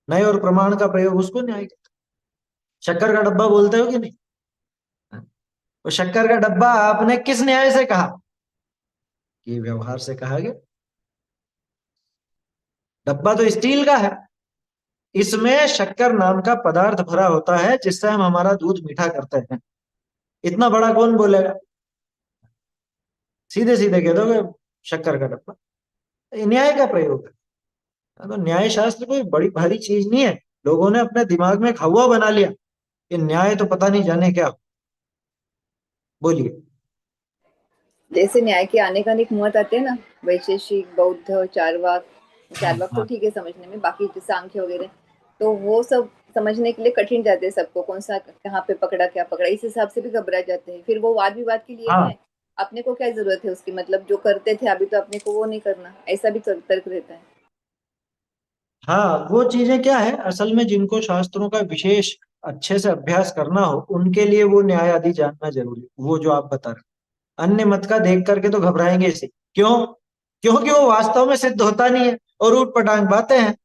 नय और प्रमाण का प्रयोग, उसको न्याय कहते हैं। शक्कर का डब्बा बोलते हो कि नहीं? तो शक्कर का डब्बा आपने किस न्याय से कहा? कि व्यवहार से कहा गया। डब्बा तो स्टील का है, इसमें शक्कर नाम का पदार्थ भरा होता है जिससे हम हमारा दूध मीठा करते हैं। इतना बड़ा कौन बोलेगा? सीधे सीधे कह दोगे शक्कर का डब्बा। ये न्याय का प्रयोग है। तो न्याय शास्त्र कोई बड़ी भारी चीज नहीं है। लोगों ने अपने दिमाग में एक हवा बना लिया कि न्याय तो पता नहीं जाने क्या। बोलिए। जैसे न्याय के आने का अनेक मत आते हैं ना, वैशेषिक, बौद्ध, चारवाक। हाँ चारवाक तो हाँ ठीक है समझने में, बाकी जो सांख्य वगैरह, तो वो सब समझने के लिए कठिन जाते हैं सबको, कौन सा कहाँ पे पकड़ा क्या पकड़ा, इस हिसाब से भी घबरा जाते हैं। फिर वो वाद विवाद के लिए हाँ है, अपने को क्या जरूरत है उसकी, मतलब जो करते थे अभी तो अपने को वो नहीं करना, ऐसा भी तर्क रहता है। हाँ, वो चीजें क्या है असल में, जिनको शास्त्रों का विशेष अच्छे से अभ्यास करना हो उनके लिए वो न्याय आदि जानना जरूरी है। वो जो आप बता रहे, अन्य मत का देख करके तो घबराएंगे इसे। क्यों? क्योंकि वो वास्तव में सिद्ध होता नहीं है और ऊट पटांग बातें हैं,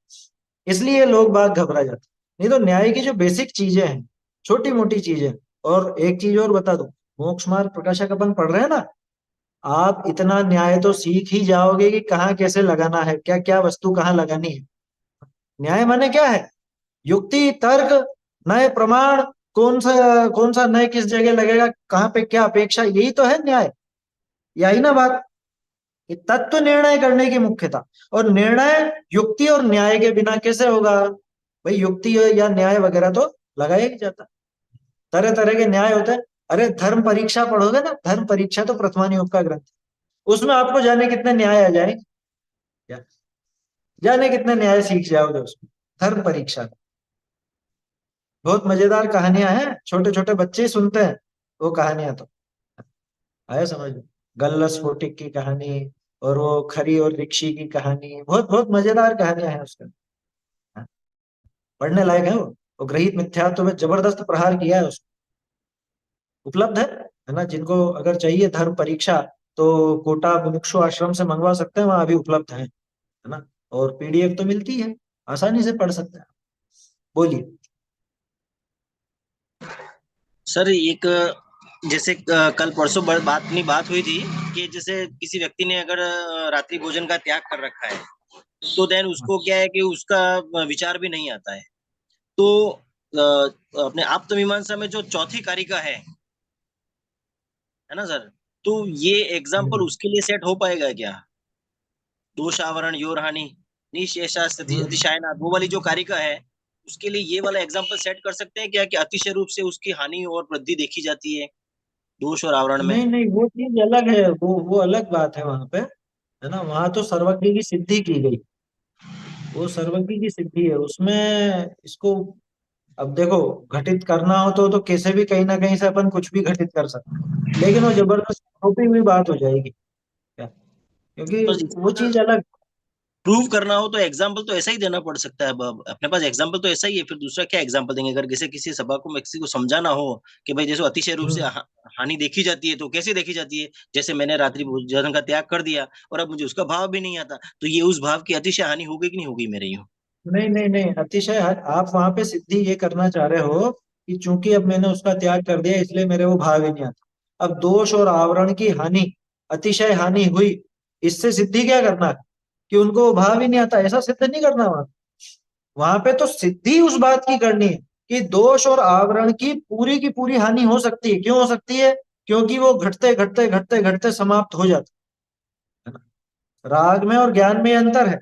इसलिए लोग बाग घबरा जाते हैं। नहीं तो न्याय की जो बेसिक चीजें हैं, छोटी मोटी चीजें। और एक चीज और बता दूं, मोक्ष मार्ग प्रकाशक अपन पढ़ रहे हैं ना, आप इतना न्याय तो सीख ही जाओगे कि कहाँ कैसे लगाना है, क्या क्या वस्तु कहाँ लगानी है। न्याय माने क्या है? युक्ति, तर्क, नए प्रमाण, कौन सा नए किस जगह लगेगा, कहाँ पे क्या अपेक्षा, यही तो है न्याय। यही ना बात। ये तत्व निर्णय करने की मुख्यता। और निर्णय युक्ति और न्याय के बिना कैसे होगा? भाई युक्ति या न्याय वगैरह तो लगाया ही जाता। तरह तरह के न्याय होते हैं। अरे धर्म परीक्षा पढ़ोगे ना, धर्म परीक्षा तो प्रथमान योग का ग्रंथ है। उसमें आपको जाने कितने न्याय आ जाएंगे, क्या जाने कितने न्याय सीख जाओगे उसमें, धर्म परीक्षा। बहुत मजेदार कहानियां हैं, छोटे छोटे बच्चे ही सुनते हैं वो कहानियां। तो आया समझ में? गल्ला स्फोटिक की कहानी, और वो खरी और रिक्शी की कहानी, बहुत बहुत मजेदार कहानियां हैं उसके। हाँ, पढ़ने लायक है वो ग्रहित मिथ्यात्व में जबरदस्त प्रहार किया है उसको। उपलब्ध है ना? जिनको अगर चाहिए धर्म परीक्षा, तो कोटा मुमुक्षु आश्रम से मंगवा सकते हैं, वहां अभी उपलब्ध है ना? और पीडीएफ तो मिलती है, आसानी से पढ़ सकते हैं। बोलिए। सर एक जैसे कल परसों बात हुई थी कि जैसे किसी व्यक्ति ने अगर रात्रि भोजन का त्याग कर रखा है, तो देन उसको क्या है कि उसका विचार भी नहीं आता है। तो अपने आप्तमीमांसा में जो चौथी कारिका है ना सर, तो ये एग्जाम्पल हम्म उसके लिए सेट हो पाएगा क्या? दोष आवरण योर हानि निशेषा स्थिति हम्म। अतिशायनाथ, वो वाली जो कारिका है, उसके लिए ये वाला एग्जाम्पल सेट कर सकते हैं क्या कि अतिशय रूप से उसकी हानि और वृद्धि देखी जाती है दोष और आवरण में? नहीं नहीं, वो चीज अलग है, वो अलग बात है वहां पे, है ना? वहां तो सर्वज्ञ की सिद्धि की गई, वो सर्वज्ञ की सिद्धि है उसमें। इसको अब देखो, घटित करना हो तो कैसे भी कहीं ना कहीं से अपन कुछ भी घटित कर सकते हैं, लेकिन वो जबरदस्त थोपी हुई बात हो जाएगी क्या? क्योंकि तो वो इसको चीज अलग। प्रूव करना हो तो एग्जाम्पल तो ऐसा ही देना पड़ सकता है। अब अपने पास एग्जाम्पल तो ऐसा ही है, फिर दूसरा क्या एग्जाम्पल देंगे? अगर जैसे किसी सभा को किसी को समझाना हो कि भाई जैसे अतिशय रूप से हम्म। हानि देखी जाती है, तो कैसे देखी जाती है? जैसे मैंने रात्रि भोजन का त्याग कर दिया और अब मुझे उसका भाव भी नहीं आता, तो ये उस भाव की अतिशय हानि हो गई कि नहीं होगी मेरे यूं? नहीं नहीं नहीं, अतिशय आप वहां पे सिद्धि ये करना चाह रहे हो कि चूंकि अब मैंने उसका त्याग कर दिया इसलिए मेरे वो भाव ही नहीं आता। अब दोष और आवरण की हानि, अतिशय हानि हुई, इससे सिद्धि क्या करना है? कि उनको वो भाव ही नहीं आता, ऐसा सिद्ध नहीं करना वहां। वहां पे तो सिद्धि उस बात की करनी है कि दोष और आवरण की पूरी हानि हो सकती है। क्यों हो सकती है? क्योंकि वो घटते घटते घटते घटते समाप्त हो जाता है ना? राग में और ज्ञान में अंतर है,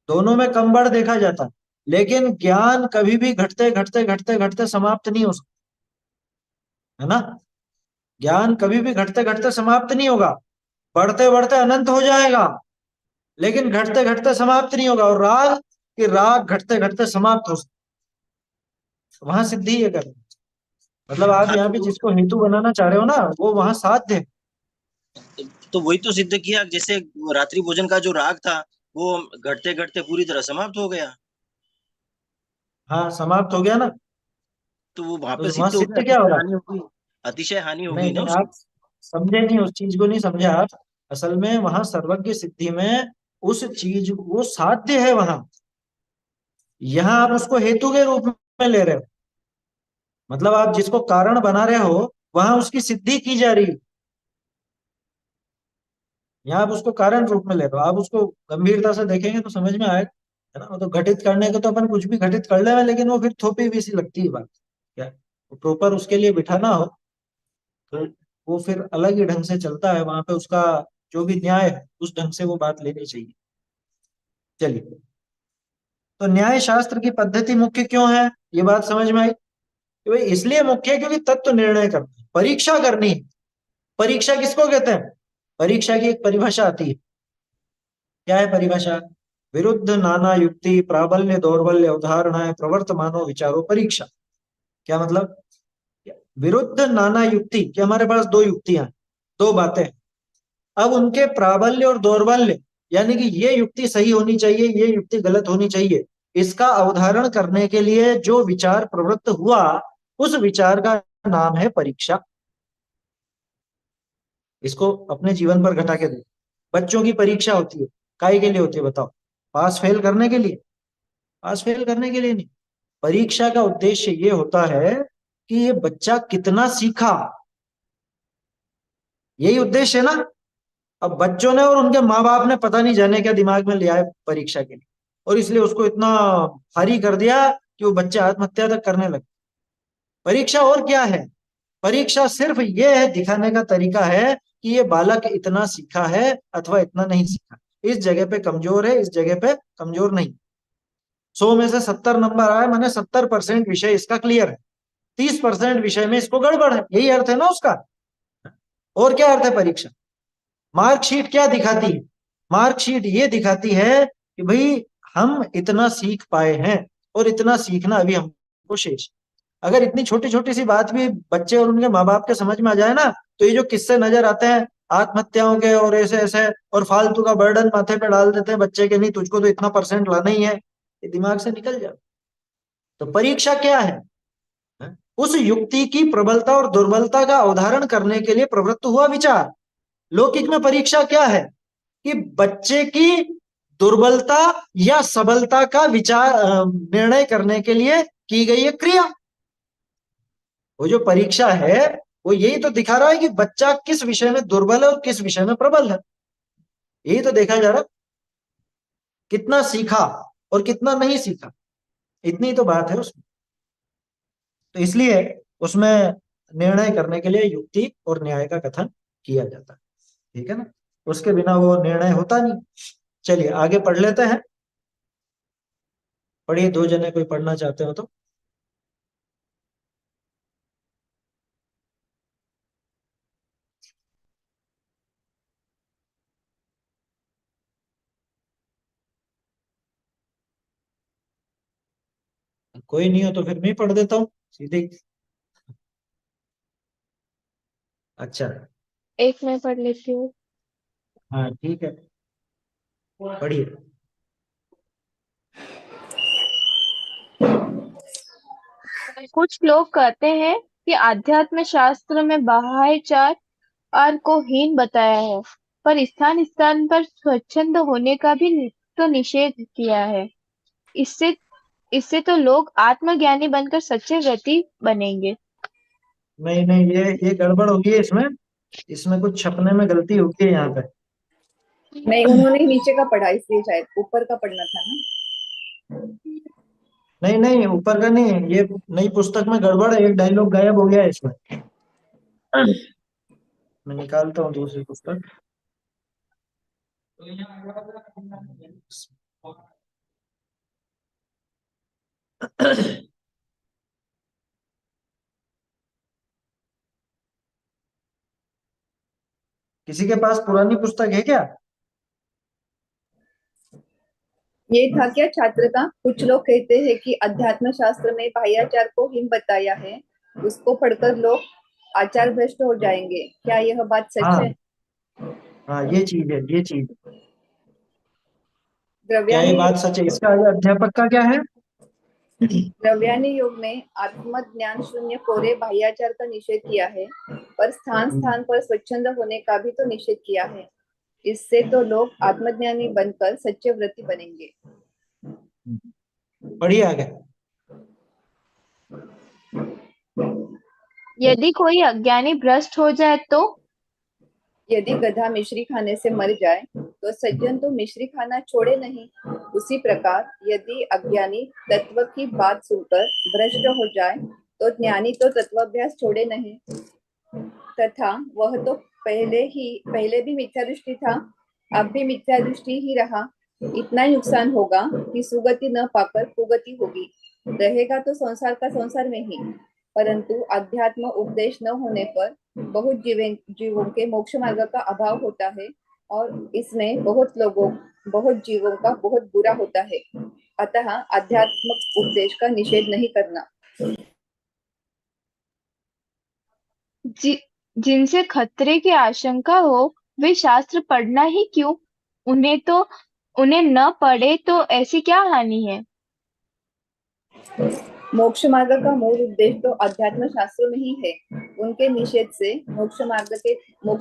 दोनों में कम बढ़ देखा जाता है, लेकिन ज्ञान कभी भी घटते घटते घटते घटते समाप्त नहीं हो सकता, है ना? ज्ञान कभी भी घटते घटते समाप्त नहीं होगा, बढ़ते बढ़ते अनंत हो जाएगा, लेकिन घटते घटते समाप्त नहीं होगा। और राग, कि राग घटते घटते समाप्त हो सकता है। वहां सिद्धि ये कर, मतलब आप हाँ यहाँ पे तो जिसको हेतु बनाना चाह रहे हो ना, वो वहां साध्य है। तो वही तो सिद्ध किया, जैसे रात्रि भोजन का जो राग था वो घटते घटते पूरी तरह समाप्त हो गया, हाँ, समाप्त हो गया ना। तो वो वहां पे तो वहां सिद्ध हो गया, सिद्ध क्या हो अतिशय रहा हानि हो गई, अतिशय हानि हो है? गई नहीं ना नहीं, उसकी। आप समझे नहीं, उस चीज को नहीं समझे आप। असल में वहां सर्वज्ञ सिद्धि में उस चीज वो साध्य है वहां, यहाँ आप उसको हेतु के रूप में ले रहे हो। मतलब आप जिसको कारण बना रहे हो, वहां उसकी सिद्धि की जा रही है। यहाँ आप उसको कारण रूप में ले रहे हो। आप उसको गंभीरता से देखेंगे तो समझ में आएगा, है ना। वो तो घटित करने को तो अपन कुछ भी घटित कर ले, लेकिन वो फिर थोपी हुई सी लगती है बात। क्या प्रॉपर उसके लिए बिठाना हो तो वो फिर अलग ही ढंग से चलता है वहां पे, उसका जो भी न्याय है उस ढंग से वो बात लेनी चाहिए। चलिए, तो न्याय शास्त्र की पद्धति मुख्य क्यों है, ये बात समझ में आई कि भाई इसलिए मुख्य है क्योंकि तत्व निर्णय करना है, परीक्षा करनी है। परीक्षा किसको कहते हैं? परीक्षा की एक परिभाषा आती है। क्या है परिभाषा? विरुद्ध नाना युक्ति प्राबल्य दौर्बल्य उदाहरणाएं प्रवर्तमानो विचारो परीक्षा। क्या मतलब? विरुद्ध नाना युक्ति, कि हमारे पास दो युक्तियां हैं, दो बातें। अब उनके प्राबल्य और दौर्बल्य, यानी कि ये युक्ति सही होनी चाहिए, ये युक्ति गलत होनी चाहिए, इसका अवधारण करने के लिए जो विचार प्रवृत्त हुआ, उस विचार का नाम है परीक्षा। इसको अपने जीवन पर घटा के दो। बच्चों की परीक्षा होती है, काय के लिए होती है बताओ? पास फेल करने के लिए? पास फेल करने के लिए नहीं। परीक्षा का उद्देश्य ये होता है कि ये बच्चा कितना सीखा, यही उद्देश्य है ना। अब बच्चों ने और उनके माँ बाप ने पता नहीं जाने क्या दिमाग में लिया है परीक्षा के लिए, और इसलिए उसको इतना भारी कर दिया कि वो बच्चे आत्महत्या तक करने लगे। परीक्षा और क्या है? परीक्षा सिर्फ ये है, दिखाने का तरीका है कि ये बालक इतना सीखा है अथवा इतना नहीं सीखा, इस जगह पे कमजोर है, इस जगह पे कमजोर नहीं। 100 में से 70 नंबर आए, माने 70% विषय इसका क्लियर है, 30% विषय में इसको गड़बड़ है, यही अर्थ है ना उसका। और क्या अर्थ है परीक्षा? मार्कशीट क्या दिखाती है? मार्कशीट ये दिखाती है कि भाई हम इतना सीख पाए हैं, और इतना सीखना अभी हमको शेष। अगर इतनी छोटी छोटी सी बात भी बच्चे और उनके माँ बाप के समझ में आ जाए ना, तो ये जो किस्से नजर आते हैं आत्महत्याओं के और ऐसे ऐसे, और फालतू का बर्डन माथे पे डाल देते हैं बच्चे के, नहीं तुझको तो इतना परसेंट लाना ही है, ये दिमाग से निकल जाए। तो परीक्षा क्या है? उस युक्ति की प्रबलता और दुर्बलता का अवधारण करने के लिए प्रवृत्त हुआ विचार। लौकिक में परीक्षा क्या है? कि बच्चे की दुर्बलता या सबलता का विचार निर्णय करने के लिए की गई है क्रिया। वो जो परीक्षा है वो यही तो दिखा रहा है कि बच्चा किस विषय में दुर्बल है और किस विषय में प्रबल है, यही तो देखा जा रहा है। कितना सीखा और कितना नहीं सीखा, इतनी तो बात है उसमें। तो इसलिए उसमें निर्णय करने के लिए युक्ति और न्याय का कथन किया जाता है, ठीक है ना। उसके बिना वो निर्णय होता नहीं। चलिए आगे पढ़ लेते हैं। पढ़िए, दो जने कोई पढ़ना चाहते हो तो। कोई नहीं हो तो फिर मैं ही पढ़ देता हूँ सीधे। अच्छा। एक मैं पढ़ लेती हूँ। हाँ ठीक है, पढ़िए। कुछ लोग कहते हैं कि आध्यात्म शास्त्र में बाह्याचार और को हीन बताया है, पर स्थान स्थान पर स्वच्छंद होने का भी तो निषेध किया है। इससे इससे तो लोग आत्मज्ञानी बनकर सच्चे व्रती बनेंगे। नहीं नहीं, ये गड़बड़ होगी है इसमें। इसमें कुछ छपने में गलती होगी है यहाँ पे। नहीं, उन्होंने नीचे का पढ़ा इसलिए शायद ऊपर का पढ़ना था ना। नहीं नहीं, ऊपर का नहीं, ये नई पुस्तक में गड़बड़ है, एक डायलॉग गायब हो गया है इसमें। मैं निकालता हूँ दूसरी पुस्तक। किसी के पास पुरानी पुस्तक है क्या? ये था क्या छात्र का? कुछ लोग कहते हैं कि अध्यात्म शास्त्र में बाह्याचार को हिम बताया है, उसको पढ़कर लोग आचार भ्रष्ट हो जाएंगे, क्या यह बात सच है? हाँ हाँ, ये चीज है, ये चीज। क्या ये द्रव्यानी बात सच है? इसका अध्यापक का क्या है? द्रव्यानी योग में आत्म ज्ञान शून्य कोरे बाह्याचार का निषेध किया है, पर स्थान स्थान पर स्वच्छंद होने का भी तो निषेध किया है। इससे तो लोग आत्मज्ञानी बनकर सच्चे व्रती बनेंगे। पढ़िए आगे। यदि कोई अज्ञानी भ्रष्ट हो जाए तो यदि गधा मिश्री खाने से मर जाए तो सज्जन तो मिश्री खाना छोड़े नहीं। उसी प्रकार यदि अज्ञानी तत्व की बात सुनकर भ्रष्ट हो जाए तो ज्ञानी तो तत्वाभ्यास छोड़े नहीं, तथा वह तो पहले भी मिथ्या दृष्टि था, अब भी मिथ्या दृष्टि ही रहा। इतना ही नुकसान होगा कि सुगति न पाकर कुगति होगी। रहेगा तो संसार का संसार में ही, परंतु अध्यात्म उपदेश न होने पर बहुत जीवों के मोक्ष मार्ग का अभाव होता है और इसमें बहुत जीवों का बहुत बुरा होता है। अतः आध्यात्मिक उपदेश का निषेध नहीं करना। जिनसे खतरे की आशंका हो वे शास्त्र पढ़ना ही क्यों? उन्हें न पढ़े तो ऐसी क्या हानि है? मोक्ष मार्ग का मूल उद्देश्य तो अध्यात्म शास्त्र में ही है। उनके निषेध से मोक्ष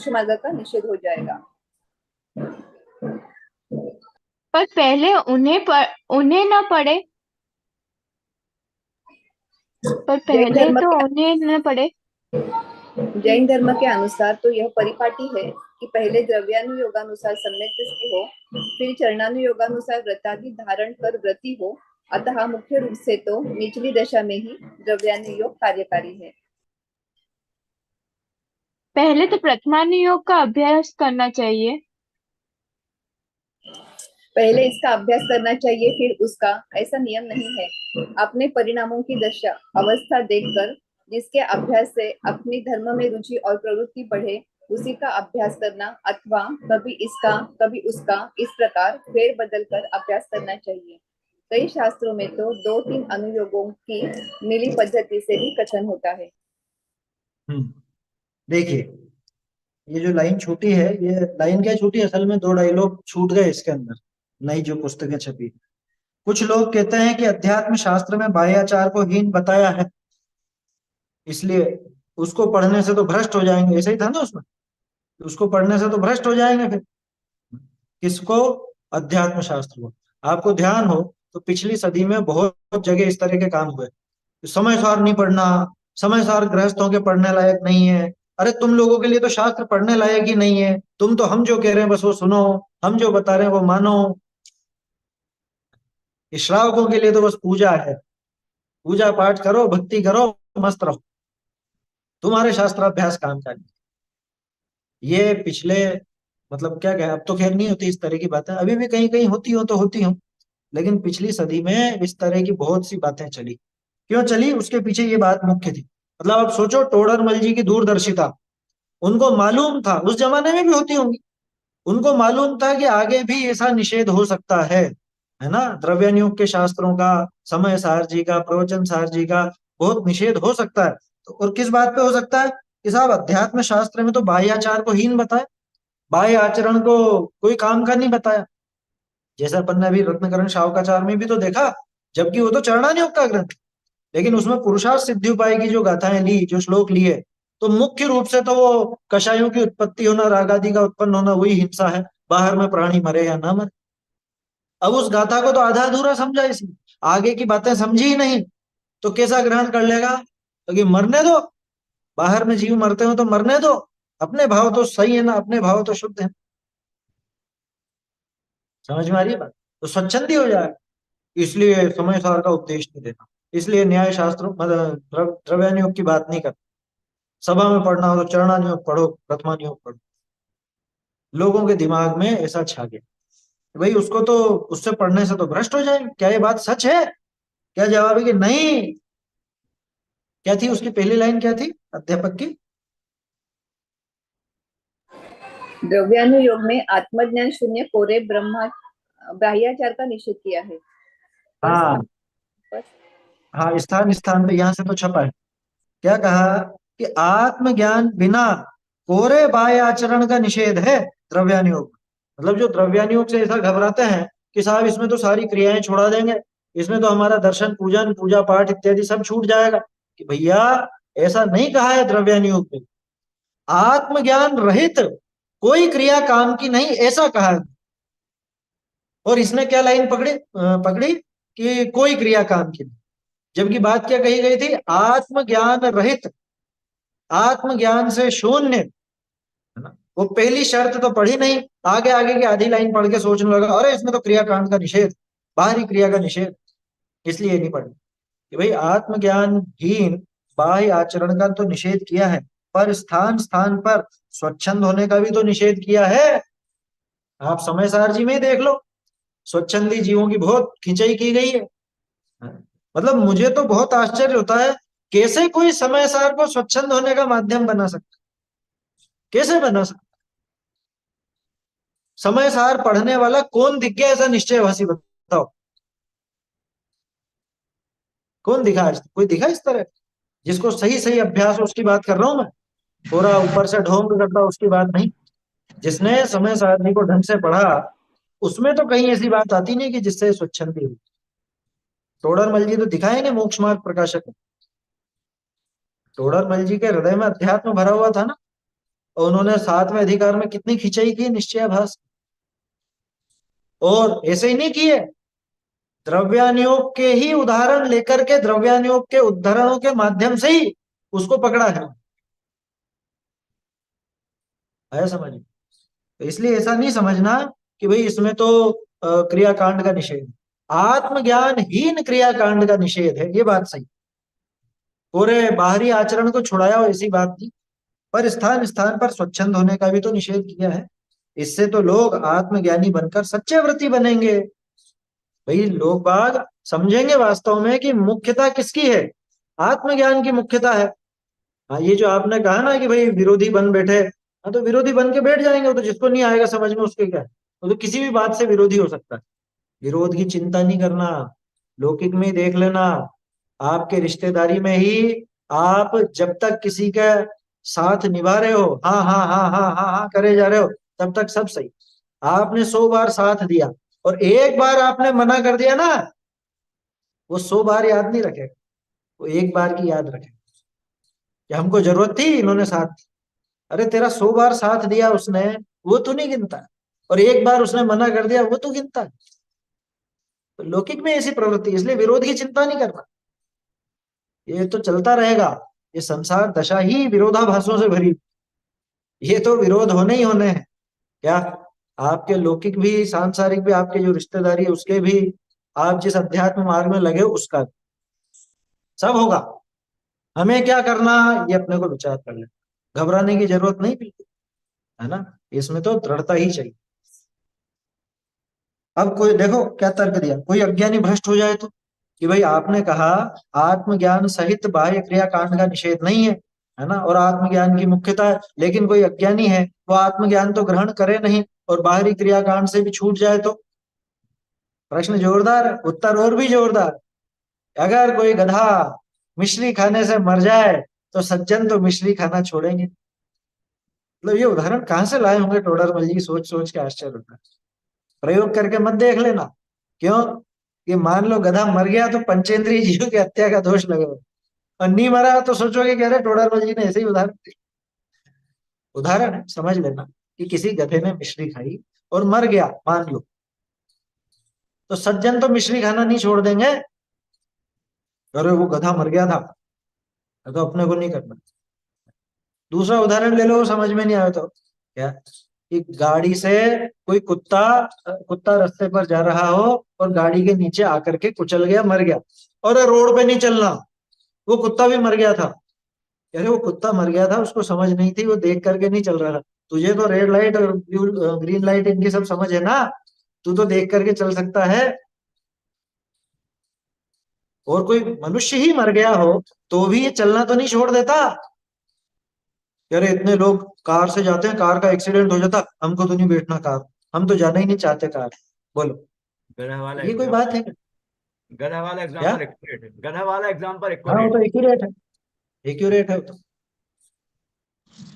मार्ग का निषेध हो जाएगा। पर पहले उन्हें न पढ़े पर जैन पहले धर्म तो के उन्हें न पढ़े। जैन धर्म के अनुसार तो यह परिपाटी है कि पहले द्रव्यानुयोगानुसार सम्यक दृष्टि हो, फिर चरणानुयोगानुसार व्रतादि धारण कर व्रती हो। अतः मुख्य रूप से तो निचली दशा में ही द्रव्यानुयोग कार्यकारी है। पहले तो प्रथमानुयोग का अभ्यास करना चाहिए। पहले इसका अभ्यास करना चाहिए फिर उसका, ऐसा नियम नहीं है। अपने परिणामों की दशा अवस्था देखकर जिसके अभ्यास से अपनी धर्म में रुचि और प्रवृत्ति बढ़े उसी का अभ्यास करना, अथवा कभी इसका कभी उसका, इस प्रकार फेर बदल कर अभ्यास करना चाहिए। कई शास्त्रों में तो 2-3 अनुयोगों की मिली पद्धति से भी कथन होता है। देखिए, ये जो लाइन छूटी है, ये लाइन क्या छूटी, असल में दो डायलॉग छूट गए इसके अंदर। नई जो पुस्तकें छपी, कुछ लोग कहते हैं कि अध्यात्म शास्त्र में बाह्याचार को हीन बताया है, इसलिए उसको पढ़ने से तो भ्रष्ट हो जाएंगे। ऐसा ही था ना उसमें, उसको पढ़ने से तो भ्रष्ट हो जाएंगे। फिर किसको? अध्यात्म शास्त्र को। आपको ध्यान हो तो पिछली सदी में बहुत जगह इस तरह के काम हुए। समय सार नहीं पढ़ना, समय सार गृहस्थों के पढ़ने लायक नहीं है। अरे तुम लोगों के लिए तो शास्त्र पढ़ने लायक ही नहीं है, तुम तो हम जो कह रहे हैं बस वो सुनो, हम जो बता रहे हैं वो मानो। श्रावकों के लिए तो बस पूजा है, पूजा पाठ करो, भक्ति करो, मस्त रहो, तुम्हारे शास्त्राभ्यास काम का नहीं। ये पिछले, मतलब क्या कहें, अब तो खैर नहीं होती इस तरह की बातें, अभी भी कहीं कहीं होती हो तो होती हो, लेकिन पिछली सदी में इस तरह की बहुत सी बातें चली। क्यों चली? उसके पीछे ये बात मुख्य थी। मतलब आप सोचो, टोडरमल जी की दूरदर्शिता, उनको मालूम था, उस जमाने में भी होती होंगी, उनको मालूम था कि आगे भी ऐसा निषेध हो सकता है ना। द्रव्यानुयोग के शास्त्रों का, समय सार जी का, प्रवचन सार जी का बहुत निषेध हो सकता है। तो और किस बात पे हो सकता है कि साहब अध्यात्म शास्त्र में तो बाह्याचार को हीन बताया, बाह्य आचरण को कोई काम का नहीं बताया। जैसा अपन ने अभी रत्नकरण शावकाचार में भी तो देखा, जबकि वो तो चरणानुयोग का ग्रंथ, लेकिन उसमें पुरुषार्थ सिद्धि उपाय की जो गाथाएं ली, जो श्लोक लिए, तो मुख्य रूप से तो वो कषायों की उत्पत्ति होना, राग आदि का उत्पन्न होना, वही हिंसा है, बाहर में प्राणी मरे या ना मरे। अब उस गाथा को तो आधा अधूरा समझा इसने, आगे की बातें समझी ही नहीं, तो कैसा ग्रहण कर लेगा? तो कि मरने दो, बाहर में जीव मरते हो तो मरने दो, अपने भाव तो सही है ना, अपने भाव तो शुद्ध है। समझ में आ रही है बात? तो स्वच्छंदी हो जाए, इसलिए समय सार का उपदेश नहीं देना, इसलिए न्याय शास्त्रों मतलब द्रव्यानुयोग की बात नहीं करना। सभा में पढ़ना हो तो चरणानुयोग पढ़ो, प्रथमानुयोग पढ़ो। लोगों के दिमाग में ऐसा छा गया भाई, उसको तो, उससे पढ़ने से तो भ्रष्ट हो जाए। क्या ये बात सच है? क्या जवाब है कि नहीं? क्या थी उसकी पहली लाइन, क्या थी अध्यापक की? द्रव्यानुयोग में आत्मज्ञान शून्य कोरे बाह्याचार का निषेध किया है। पर हाँ पर हाँ, स्थान स्थान पे यहाँ से तो छपा है। क्या कहा कि आत्मज्ञान बिना कोरे बाह्य आचरण का निषेध है द्रव्यानुयोग। मतलब जो द्रव्यानुयोग से ऐसा घबराते हैं कि साहब इसमें तो सारी क्रियाएं छोड़ा देंगे, इसमें तो हमारा दर्शन पूजन पूजा पाठ इत्यादि सब छूट जाएगा, कि भैया ऐसा नहीं कहा है द्रव्यानुयोग में। आत्मज्ञान रहित कोई क्रिया काम की नहीं, ऐसा कहा है। और इसने क्या लाइन पकड़ी कि कोई क्रिया काम की नहीं, जबकि बात क्या कही गई थी, आत्मज्ञान रहित, आत्मज्ञान से शून्य, है ना। वो पहली शर्त तो पढ़ी नहीं, आगे आगे की आधी लाइन पढ़ के सोचने लगा अरे इसमें तो क्रियाकांड का निषेध, बाहरी क्रिया का निषेध, इसलिए नहीं पढ़ी कि भाई आत्मज्ञानहीन बाह्य आचरण का तो निषेध किया है, पर स्थान स्थान पर स्वच्छंद होने का भी तो निषेध किया है। आप समय सार जी में ही देख लो, स्वच्छंदी जीवों की बहुत खिंचाई की गई है। मतलब मुझे तो बहुत आश्चर्य होता है, कैसे कोई समय सार को स्वच्छंद होने का माध्यम बना सकता, कैसे बना सकता। समय सार पढ़ने वाला कौन दिख गया ऐसा निश्चय भाषी, बताओ कौन दिखा आज तक? कोई दिखा इस तरह जिसको सही सही अभ्यास हो, उसकी बात कर रहा हूं मैं, पूरा ऊपर से ढोंग करता उसकी बात नहीं। जिसने समय सारणी को ढंग से पढ़ा उसमें तो कहीं ऐसी बात आती नहीं कि जिससे स्वच्छंदी हुई। तोड़रमल जी तो दिखाए नहीं मोक्ष मार्ग प्रकाशक में। तोड़रमल जी के हृदय में अध्यात्म भरा हुआ था ना, और उन्होंने 7वें अधिकार में कितनी खिंचाई की निश्चयाभास, और ऐसे ही नहीं किए, द्रव्यानुयोग के ही उदाहरण लेकर के द्रव्यानुयोग के उदाहरणों के माध्यम से ही उसको पकड़ा है समझ में। तो इसलिए ऐसा नहीं समझना कि भाई इसमें तो क्रियाकांड का निषेध है। आत्मज्ञानहीन क्रियाकांड का निषेध है, ये बात सही। पूरे बाहरी आचरण को छुड़ाया हो ऐसी बात नहीं, पर स्थान स्थान पर स्वच्छंद होने का भी तो निषेध किया है। इससे तो लोग आत्मज्ञानी बनकर सच्चे व्रती बनेंगे। भाई लोग बाग समझेंगे वास्तव में कि मुख्यता किसकी है, आत्मज्ञान की मुख्यता है। हाँ, ये जो आपने कहा ना कि भाई विरोधी बन बैठे, हाँ तो विरोधी बन के बैठ जाएंगे, वो तो जिसको नहीं आएगा समझ में उसके क्या है, वो तो किसी भी बात से विरोधी हो सकता है। विरोध की चिंता नहीं करना, लौकिक में ही देख लेना, आपके रिश्तेदारी में ही आप जब तक किसी का साथ निभा रहे हो, हाँ हाँ हाँ हाँ हाँ हाँ करे जा रहे हो, तब तक सब सही। आपने 100 बार साथ दिया और एक बार आपने मना कर दिया ना, वो 100 बार याद नहीं रखेगा, वो एक बार की याद रखेगा कि हमको जरूरत थी इन्होंने साथ दी। अरे तेरा 100 बार साथ दिया उसने, वो तो नहीं गिनता, और एक बार उसने मना कर दिया वो तो गिनता है। तो लौकिक में ऐसी प्रवृत्ति, इसलिए विरोध की चिंता नहीं करना, ये तो चलता रहेगा। ये संसार दशा ही विरोधाभासों से भरी, ये तो विरोध होने ही होने हैं। क्या आपके लौकिक भी सांसारिक भी, आपके जो रिश्तेदारी है उसके भी, आप जिस अध्यात्म मार्ग में लगे उसका भी, सब होगा। हमें क्या करना ये अपने को विचार कर ले, घबराने की जरूरत नहीं बिल्कुल, है ना। इसमें तो दृढ़ता ही चाहिए। अब कोई देखो क्या तर्क दिया, कोई अज्ञानी भ्रष्ट हो जाए तो, कि भाई आपने कहा आत्मज्ञान सहित बाह्य क्रिया कांड का निषेध नहीं है ना, और आत्मज्ञान की मुख्यता है, लेकिन कोई अज्ञानी है वो आत्मज्ञान तो ग्रहण करे नहीं और बाहरी क्रियाकांड से भी छूट जाए तो। प्रश्न जोरदार है, उत्तर और भी जोरदार। अगर कोई गधा मिश्री खाने से मर जाए तो सज्जन तो मिश्री खाना छोड़ेंगे। मतलब ये उदाहरण कहाँ से लाए होंगे टोडरमल जी, सोच सोच के आश्चर्य होता है। प्रयोग करके मत देख लेना, क्यों कि मान लो गधा मर गया तो पंचेंद्रिय जीव की हत्या का दोष लगेगा, और नहीं मरा तो सोचोगे कि अरे टोडरमल जी ने ऐसे ही उदाहरण उदाहरण है, समझ लेना कि किसी गधे ने मिश्री खाई और मर गया मान लो, तो सज्जन तो मिश्री खाना नहीं छोड़ देंगे, अरे वो गधा मर गया था तो अपने को नहीं करना। दूसरा उदाहरण ले लो, समझ में नहीं आया तो क्या, कि गाड़ी से कोई कुत्ता कुत्ता रास्ते पर जा रहा हो और गाड़ी के नीचे आकर के कुचल गया, मर गया, और रोड पे नहीं चलना, वो कुत्ता भी मर गया था। अरे वो कुत्ता मर गया था, उसको समझ नहीं थी, वो देख करके नहीं चल रहा था। तुझे तो रेड लाइट और ग्रीन लाइट इनकी सब समझ है ना, तू तो देख करके चल सकता है। और कोई मनुष्य ही मर गया हो तो भी ये चलना तो नहीं छोड़ देता। कि अरे इतने लोग कार से जाते हैं, कार का एक्सीडेंट हो जाता, हमको तो नहीं बैठना कार, हम तो जाना ही नहीं चाहते कार। बोलो, गधा वाला ये कोई बात एग्जाम्पल, है क्या? गधा वाला क्या? एग्जाम्पल एक्यूरेट है, गधा वाला एग्जाम्पल हाँ, वो एक्यूरेट तो एक्यूरेट है, एक्यूरेट है वो तो।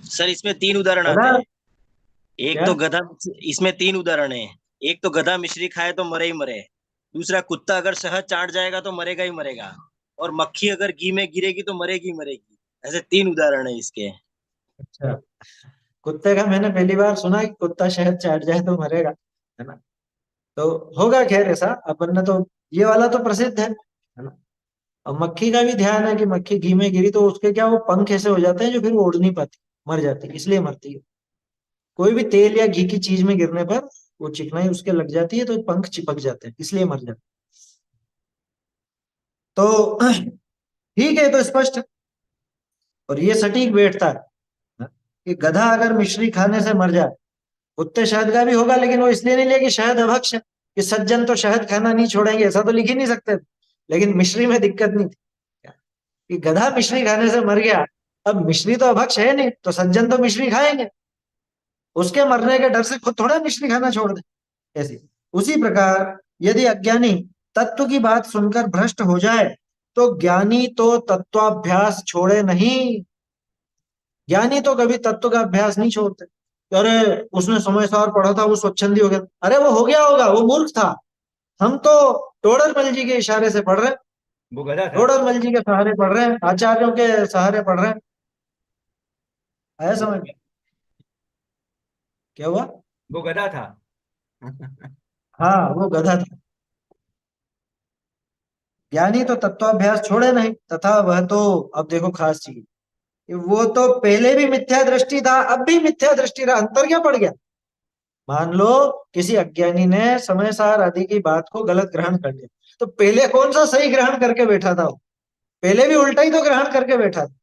सर इसमें 3 उदाहरण आते गधा हैं। एक क्या? तो गधा, इसमें 3 उदाहरण है। एक तो गधा मिश्री खाए तो मरे ही मरे। दूसरा, कुत्ता अगर शहद चाट जाएगा तो मरेगा ही मरेगा। और मक्खी अगर घी में गिरेगी तो मरेगी ही मरेगी। ऐसे 3 उदाहरण है इसके। अच्छा, कुत्ते का मैंने पहली बार सुना कि कुत्ता शहद चाट जाए तो मरेगा, है ना। तो होगा खैर ऐसा, अपन ने तो ये वाला तो प्रसिद्ध है ना। अब मक्खी का भी ध्यान है कि मक्खी घी में गिरी तो उसके क्या वो पंख ऐसे हो जाते हैं जो फिर वो उड़ नहीं पाती, मर जाती है, इसलिए मरती है। कोई भी तेल या घी की चीज में गिरने पर वो चिकनाई उसके लग जाती है तो पंख चिपक जाते हैं, इसलिए मर जाते हैं। तो ठीक है, तो स्पष्ट है। और ये सटीक बैठता है ना, कि गधा अगर मिश्री खाने से मर जाए, कुत्ते शहद का भी होगा, लेकिन वो इसलिए नहीं लिया कि शहद अभक्ष है, कि सज्जन तो शहद खाना नहीं छोड़ेंगे, ऐसा तो लिख ही नहीं सकते। लेकिन मिश्री में दिक्कत नहीं थी कि गधा मिश्री खाने से मर गया। अब मिश्री तो अभक्ष है नहीं, तो सज्जन तो मिश्री खाएंगे, उसके मरने के डर से खुद थोड़ा मिश्री खाना छोड़ दे। ऐसी उसी प्रकार यदि अज्ञानी तत्व की बात सुनकर भ्रष्ट हो जाए, तो ज्ञानी तो तत्वाभ्यास छोड़े नहीं। ज्ञानी तो कभी तत्व का अभ्यास नहीं छोड़ते। अरे उसने समय सार पढ़ा था, वो स्वच्छंदी हो गया, अरे वो हो गया होगा, वो मूर्ख था। हम तो टोडरमल जी के इशारे से पढ़ रहे हैं, वो गधा था, टोडरमल जी के सहारे पढ़ रहे हैं, आचार्यों के सहारे पढ़ रहे हैं। आया समझ में? क्या हुआ? वो गधा था। हाँ, वो गधा था। ज्ञानी तो तत्वाभ्यास छोड़े नहीं, तथा वह तो, अब देखो खास चीज, कि वो तो पहले भी मिथ्या दृष्टि था, अब भी मिथ्या दृष्टि रहा। अंतर क्या पड़ गया? मान लो किसी अज्ञानी ने समय सार आदि की बात को गलत ग्रहण कर लिया, तो पहले कौन सा सही ग्रहण करके बैठा था वो? पहले भी उल्टा ही तो ग्रहण करके बैठा था।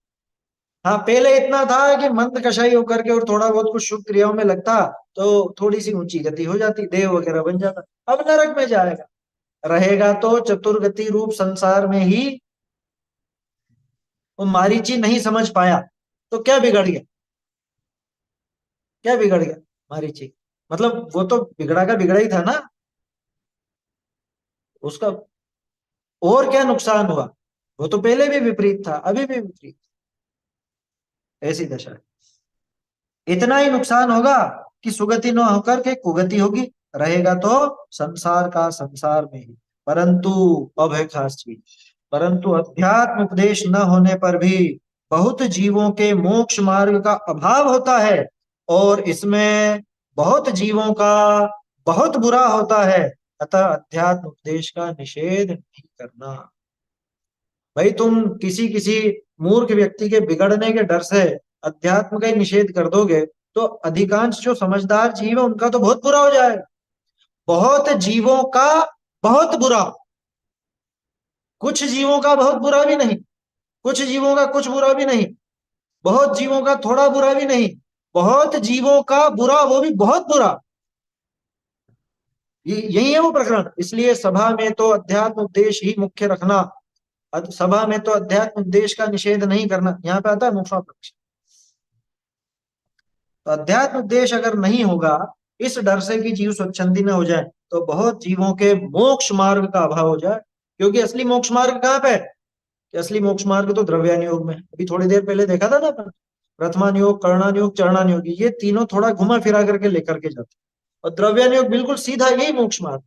हाँ, पहले इतना था कि मंद कषाय होकर के और थोड़ा बहुत कुछ शुभ क्रियाओं में लगता, तो थोड़ी सी ऊंची गति हो जाती, देव वगैरह बन जाता। अब नरक में जाएगा, रहेगा तो चतुर्गति रूप संसार में ही। वो मारीची नहीं समझ पाया, तो क्या बिगड़ गया? क्या बिगड़ गया मारीची? मतलब वो तो बिगड़ा का बिगड़ा ही था ना, उसका और क्या नुकसान हुआ? वो तो पहले भी विपरीत था, अभी भी विपरीत। ऐसी दशा है। इतना ही नुकसान होगा कि सुगति न होकर के कुगति होगी, रहेगा तो संसार का संसार में ही। परंतु अब है खास चीज, परंतु अध्यात्म उपदेश न होने पर भी बहुत जीवों के मोक्ष मार्ग का अभाव होता है, और इसमें बहुत जीवों का बहुत बुरा होता है। अतः अध्यात्म उपदेश का निषेध नहीं करना। भाई तुम किसी किसी मूर्ख व्यक्ति के बिगड़ने के डर से अध्यात्म का ही निषेध कर दोगे, तो अधिकांश जो समझदार जीव है उनका तो बहुत बुरा हो जाएगा। बहुत जीवों का बहुत बुरा, कुछ जीवों का बहुत बुरा भी नहीं, कुछ जीवों का कुछ बुरा भी नहीं, बहुत जीवों का थोड़ा बुरा भी नहीं, बहुत जीवों का बुरा, वो भी बहुत बुरा। यही है वो प्रकरण। इसलिए सभा में तो अध्यात्म उपदेश ही मुख्य रखना, सभा में तो अध्यात्म उपदेश का निषेध नहीं करना। यहाँ पे आता है मोक्षापक्ष। तो अध्यात्म उपदेश अगर नहीं होगा, इस डर से कि जीव स्वच्छंदी न हो जाए, तो बहुत जीवों के मोक्ष मार्ग का अभाव हो जाए। क्योंकि असली मोक्ष मार्ग कहाँ पे है? कि असली मोक्ष मार्ग तो द्रव्यान योग में है। अभी थोड़ी देर पहले देखा था ना अपन, प्रथमान योग, करणान योग, चरणान योग, ये तीनों थोड़ा घुमा फिरा करके लेकर के जाते हैं, और द्रव्यान योग बिल्कुल सीधा, यही मोक्ष मार्ग।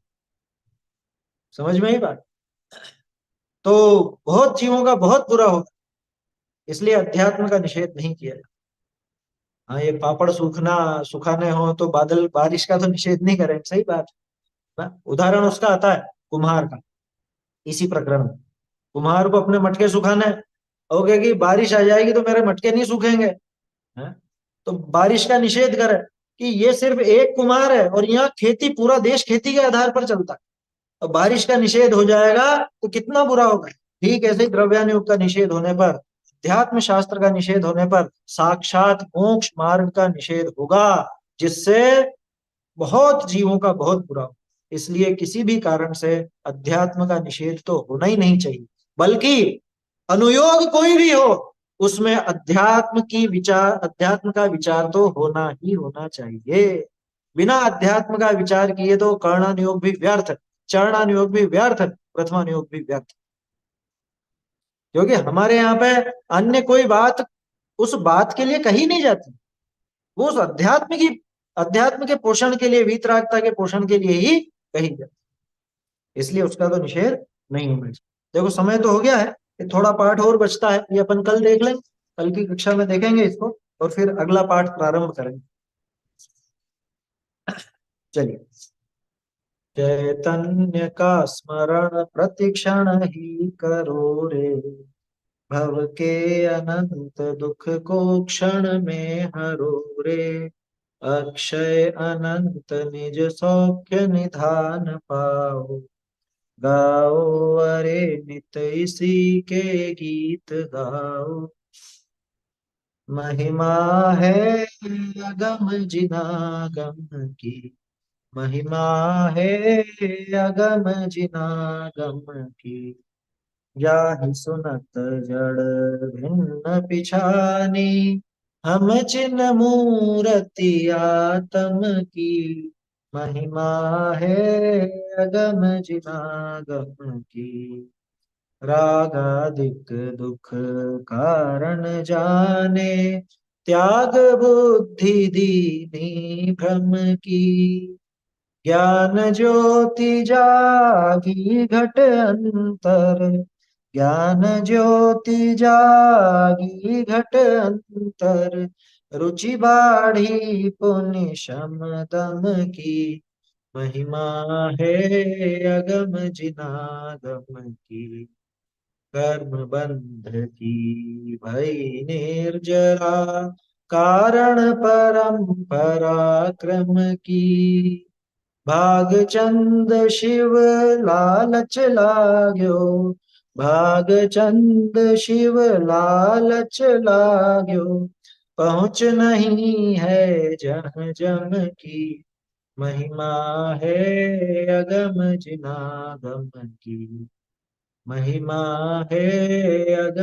समझ में ही बात? तो बहुत जीवों का बहुत बुरा होगा, इसलिए अध्यात्म का निषेध नहीं किया। हाँ, ये पापड़ सूखना सुखाने हो तो बादल बारिश का तो निषेध नहीं करें, सही बात है ना। उदाहरण उसका आता है कुम्हार का, इसी प्रकरण में। कुम्हार को अपने मटके सुखाने हैं, हो गया कि बारिश आ जाएगी तो मेरे मटके नहीं सूखेंगे, हैं? तो बारिश का निषेध करे कि ये सिर्फ एक कुम्हार है और यहाँ खेती, पूरा देश खेती के आधार पर चलता है, और बारिश का निषेध हो जाएगा तो कितना बुरा होगा। ठीक ऐसे ही द्रव्यान योग का निषेध होने पर, अध्यात्म शास्त्र का निषेध होने पर साक्षात मोक्ष मार्ग का निषेध होगा, जिससे बहुत जीवों का बहुत बुरा हो। इसलिए किसी भी कारण से अध्यात्म का निषेध तो होना ही नहीं चाहिए, बल्कि अनुयोग कोई भी हो उसमें अध्यात्म का विचार तो होना ही होना चाहिए। बिना अध्यात्म का विचार किए तो कर्णानुयोग भी व्यर्थ, चरणानुयोग भी व्यर्थ, प्रथमानुयोग भी व्यर्थ। क्योंकि हमारे यहाँ पे अन्य कोई बात उस बात के लिए कही नहीं जाती, वो उस अध्यात्म के पोषण के लिए, वीतरागता के पोषण के लिए ही कही जाती, इसलिए उसका तो निषेध नहीं होना चाहिए। देखो समय तो हो गया है, ये थोड़ा पाठ और बचता है, ये अपन कल देख लेंगे, कल की कक्षा में देखेंगे इसको और फिर अगला पाठ प्रारंभ करेंगे। चलिए। चैतन्य का स्मरण प्रतिक्षण ही करो रे, भव के अनंत दुख को क्षण में हरो रे, अक्षय अनंत निज सौख्य निधान पाओ, गाओ अरे नित इसी के गीत गाओ, महिमा है अगम जिनागम की, महिमा है अगम जिनागम की, जाहि सुनत जड़ भिन्न पिछानी, हम चिन्ह मूरति आत्म की, महिमा है अगम जिनागम की, रागादिक दुख कारण जाने, त्याग बुद्धि दीनी भ्रम की, ज्ञान ज्योति जागी घट अंतर, ज्ञान ज्योति जागी घट अंतर, रुचि बाढ़ी पुनि शम दम की, महिमा है अगम जिनागम की, कर्म बंध की भई निर्जरा, कारण परम पराक्रम की, भागचंद शिव लालच लाग्यो, भागचंद शिव लालच लाग्यो, पहुँच नहीं है जहाँ जम की, महिमा है अगम जिनागम की, महिमा है अगम